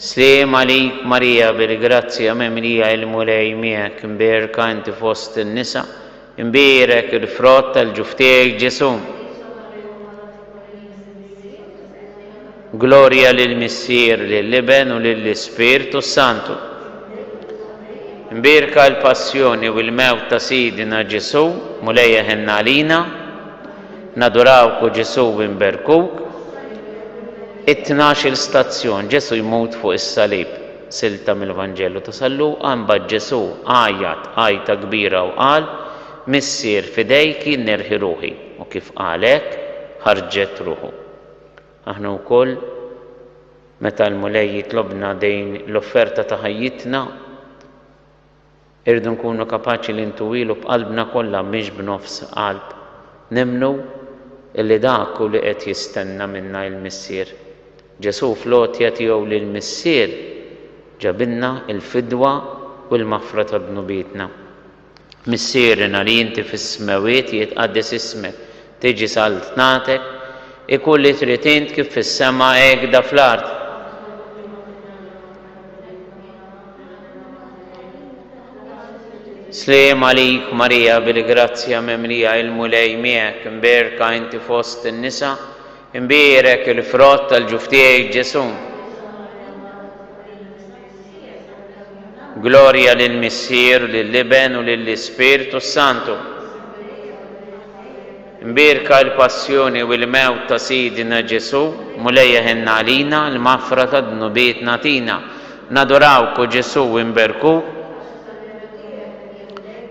Sliem għalik Marija bil-grazzja memlija il-mulej miegħek, imberka inti fost in-nisa, imbierek il-frott tal-ġuf tiegħek Ġesu. Gloria lill-Missier, lill-Iben u lill-Ispiritu Santu. Imbirka l-passjoni u l-mewt ta' Sidina Ġesu, mulejja ħenna għalina, nadurawk u Ġesu imberkuk. 12 stazzjon Ġesu jmut fuq is-salib, silta mill-Vanġelu ta' Sallu, għamba Ġesu għajat għajta kbira u qal, missier fidejki nirħi ruħi, u kif qalek ħarġet ruħu. Aħna wkoll meta l-mulej jitlobna dejn l-offerta ta' ħajjitna, irdu nkunu kapaċi li ntuwilu b'qalbna kollha mhix b'nofs qalb. Nemnu illi dak hu li qed jistenna minna l-missier. Ġesu fl-għotja tiegħu lill-missier ġabilna l-fidwa u l-maghfira ta' dnubietna. Missierna li inti fis-smawiet jitqaddes ismek, tiġi saltnatek, ikun li trid int kif fis-sema hekk da fl-ard. Sliem għalik Marija bil-grazzja memlija il-mulej miegħek, imberka inti fost in-nisa, imbierek il-frott tal-ġuf tiegħek Ġesu. Gloria lill-Missier, lill-Liben u lill-Ispiritu Santu. Imbirka l-passjoni u l-mewt ta' Sidina Ġesu, mulejja ħenna għalina, l-maghfira ta' dnubietna tina, nadurawk u Ġesu imberkuk.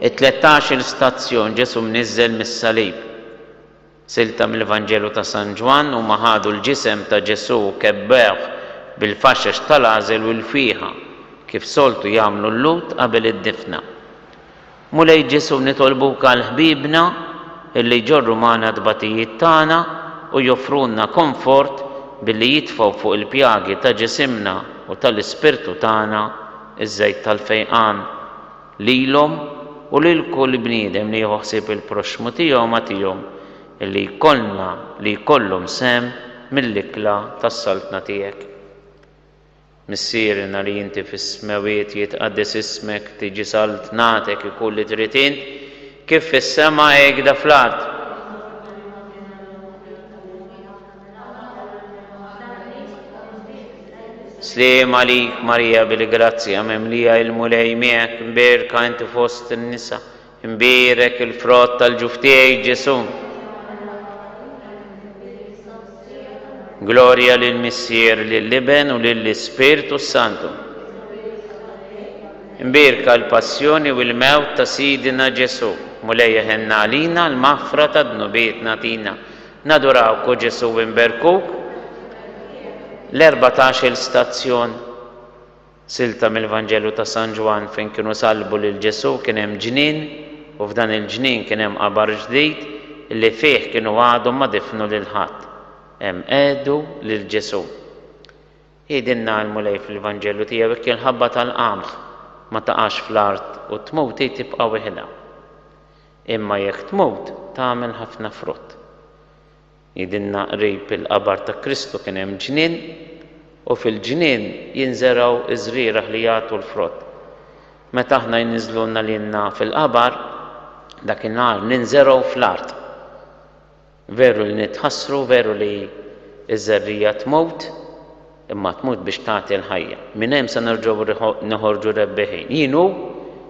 13 stazzjon Ġesu mniżżel mis-salib. Silta mill-Vanġelu ta' San Ġwan u maħadu l-ġisem ta' Ġesu kebbeħ bil-faxex tal-għażel u l-fiħa, kif soltu jagħmlu l-lut qabel id-difna. Mulej Ġesu nitolbuk għal ħbibna illi jġorru magħna d-batijiet tagħna u joffrunna komfort billi jitfgħu fuq il-pjagi ta' ġisimna u tal-ispirtu tagħna iż-żejt tal-fejqan lilhom u lil kull bniedem li jħossib il-proxmu tiegħu ma tiegħhom illi jkollna li jkollhom sem mill-ikla tas-saltna tiegħek. Missierna li inti fis-smawiet jitqaddes ismek, tiġi saltnatek, ikun li trid int kif fis-sema hekk da fl-ard. Sliem għalik Marija bil-grazzja memlija il-mulej miegħek, imberka inti fost in-nisa, imbierek il-frott tal-ġuf tiegħek Ġesu. Gloria lill-Missier, lill-Liben u lill-Ispiritu Santu. Imbirka l-passjoni u l-mewt ta' Sidina Ġesu, mulejja ħenna għalina, l-maghfira ta' dnubietna tina, nadurawk u Ġesu imberkuk. L-14 stazzjon silta mill-Vanġelu ta' San Ġwan fejn kienu salbu lil Ġesu kien hemm ġnien u f'dan il-ġnien kien hemm qabar ġdid illi fih kienu għadhom ma difnu lil ħadd. Hemm għedu lil Ġesu. Jgħidilna l-mulej fil-Vanġelu tiegħu jekk il-ħabba tal-qamħ ma taqax fl-art u tmut tibqa' weħda. Imma jekk tmut tagħmel ħafna frott. Jgħidilna qrib il-qabar ta' Kristu kien hemm ġnien u fil-ġnien jinżeraw iż-żrieħ li jagħtu l-frott. Meta aħna jniżlulna lilna fil-qabar, dakinhar ninżeraw fl-art. Veru li nitħassru, veru li iż-żerrija tmut, imma tmut biex tagħti l-ħajja. Minn hemm se nerġgħu noħorġu rebbieħin. Jienu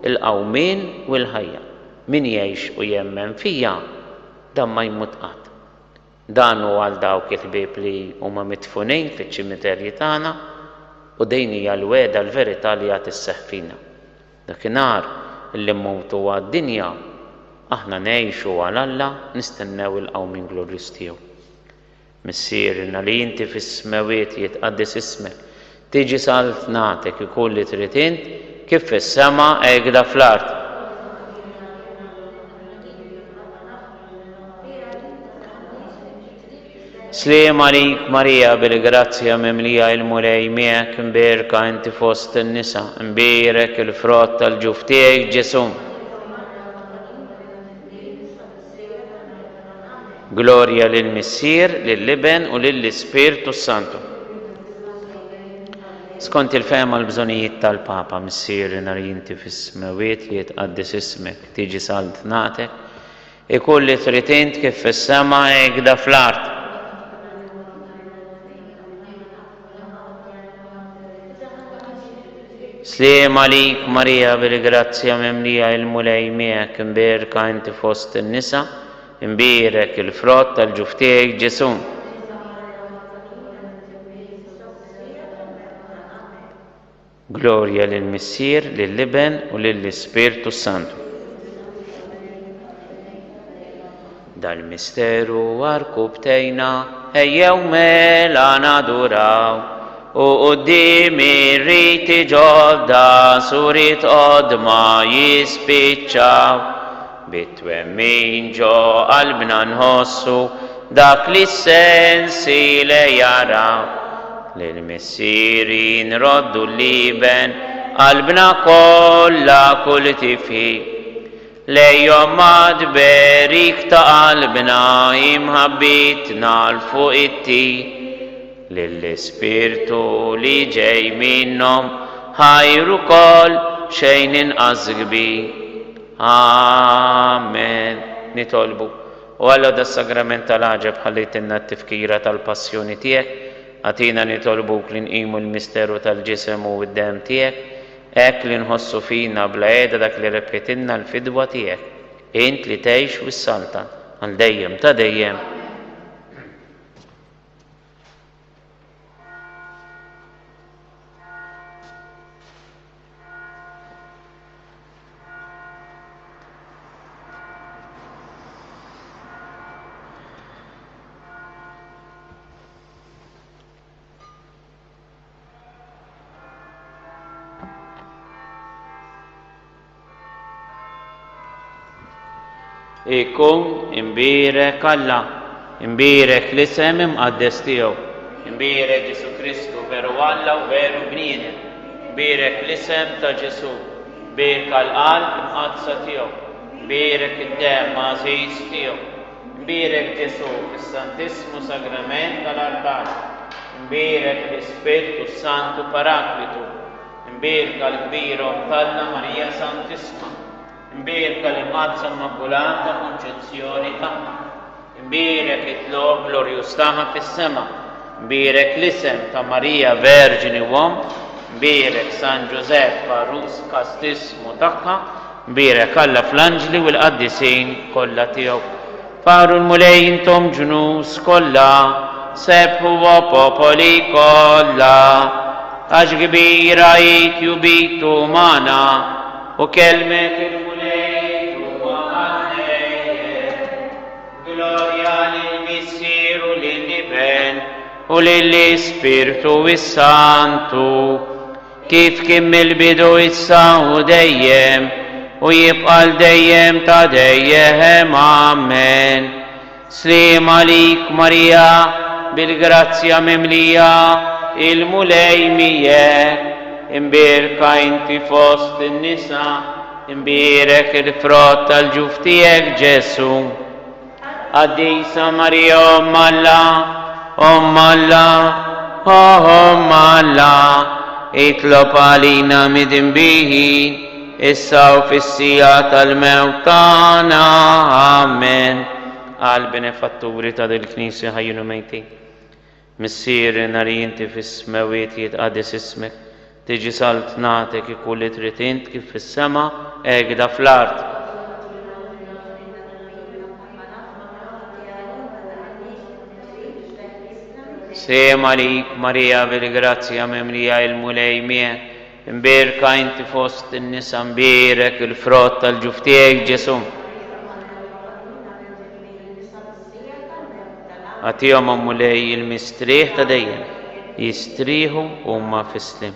il-qawmien u l-ħajja. Min jgħix u jemmen fija dan ma jmut qatt. Dan hu għal dawk il-ħbieb li huma mitfunejn fiċ-ċimiterji tagħna u dejn hija l-wegħda l-verità li qed isseħħ fina. Dakinhar illi mmutu għad-dinja aħna ngħixu għal Alla nistennew il-qawmin glorjuż tiegħu. Missierna li inti fis-smawiet jitqaddes ismek, tiġi saltnatek ikun li trid int kif fis-sema hekk da fl-art. Sliem għalik Marija bil-grazzja memlija il-mulej miegħek, imberka inti fost in-nisa, imbierek il-frott tal-ġuf tiegħek Ġesu. Gloria lill-Missier, lill-Liben u lill-Ispiritu Santu. Skont il-fehma l-bżonijiet tal-Papa, missierna li inti fis-smawiet jitqaddes ismek, tiġi saltnatek, ikun li trid int kif fis-sema hekk da fl-art. Slim għalik Marija bil-grazzja mimlija il-mulej miegħek, imberka inti fost in-nisa, imbirek il-frott tal-ġuf tiegħek Ġesu. Glorja lill-Missier, lill-Iben u lill-Ispirtu Santu. Dal-misteru għarkubtejna ejjew mela naduraw u qoddimi rriti ġodda surit qodma jispiċċaw. Bit-twemmin ġo qalbna nħossu dak li s-sensi le jaraw. Lil-missieri nroddu l-liben qalbna kollha kull tifhi. Lejjom madberik ta' qalbna imħabbitna l-fuq it-ti. Lill-Ispirtu li ġej minnhom ħajru kol xejn inqas kbir. Amen. Nitolbu. U Alla da sagrament tal-ħaġeb ħallejtilna t-tifkira tal-passjoni tiegħek, għatina nitolbuk li nqimu l-misteru tal-ġisem u d-dem tiegħek, hekk li nħossu fina bla qiegħda dak li repetilna l-fidwa tiegħek. Int li tgħix wis-salta għal dejjem ta' dejjem. Ikun imbirek Alla, imbirek l-isem imqaddes tiegħu, imbirek Ġesu Kristu veru Alla u veru bniedem, imbirek l-isem ta' Ġesu, imbirek għall-qalb imqadsa tiegħu, imbirek id-dem għażiż tiegħu, imbirek Ġesu fis-Santissimu Sagrament tal-Altar, imbirek l-Ispirtu Santu Paraklitu, imbirek għall-kbira Talna Marija Santissima, imbirek l-Imqadsa Immakulata Konċezzjoni tagħha, imbirek it-tlob glorjuż tagħha fis-sema, imbirek l-isem ta' Marija Verġini Uom, imbirek San Ġusepp Parus Kastissimu tagħha, imbirek Alla fl-Anġli u l-Qaddisin kollha tiegħu. Faru l-mulej intom ġnus kollha, sebħu popoli kollha, għax kbira jitjubitu magħna u kelmet il-mulej huwa għal-nejjed. Glorja lill-Missier u lill-Iben u lill-Ispirtu Santu, kif kien mill-bidu issa u dejjem u jibqa' dejjem ta' dejjem. Amen. Slim għalik Marija bil-grazzja mimlija il-mulej miegħek, imbirka inti fost in-nisa, imbirek il-frott tal-ġuf tiegħek Ġesu. Qaddisa Marija Omm Alla, itlob għalina mid-inbiħin, issa u fis-sija tal-mewt tagħna. Amen. Għal benefatturi ta' dil-Knisja ħajjinu mejtin. Missier nari inti fis-smawiet jitqaddis ismek, tiġi salt nagħtek ikun li trid int kif fis-sema hekk fl-art. Sem għalik Marija bil-grazzja mimlija il-mulej miegħek, imbirka inti fost in-nisa, imbirek il-frott tal-ġuf tiegħek Ġesu. Għatihom mulej il-mistrieħ ta' dejjem, jistrieħu huma fis-slim.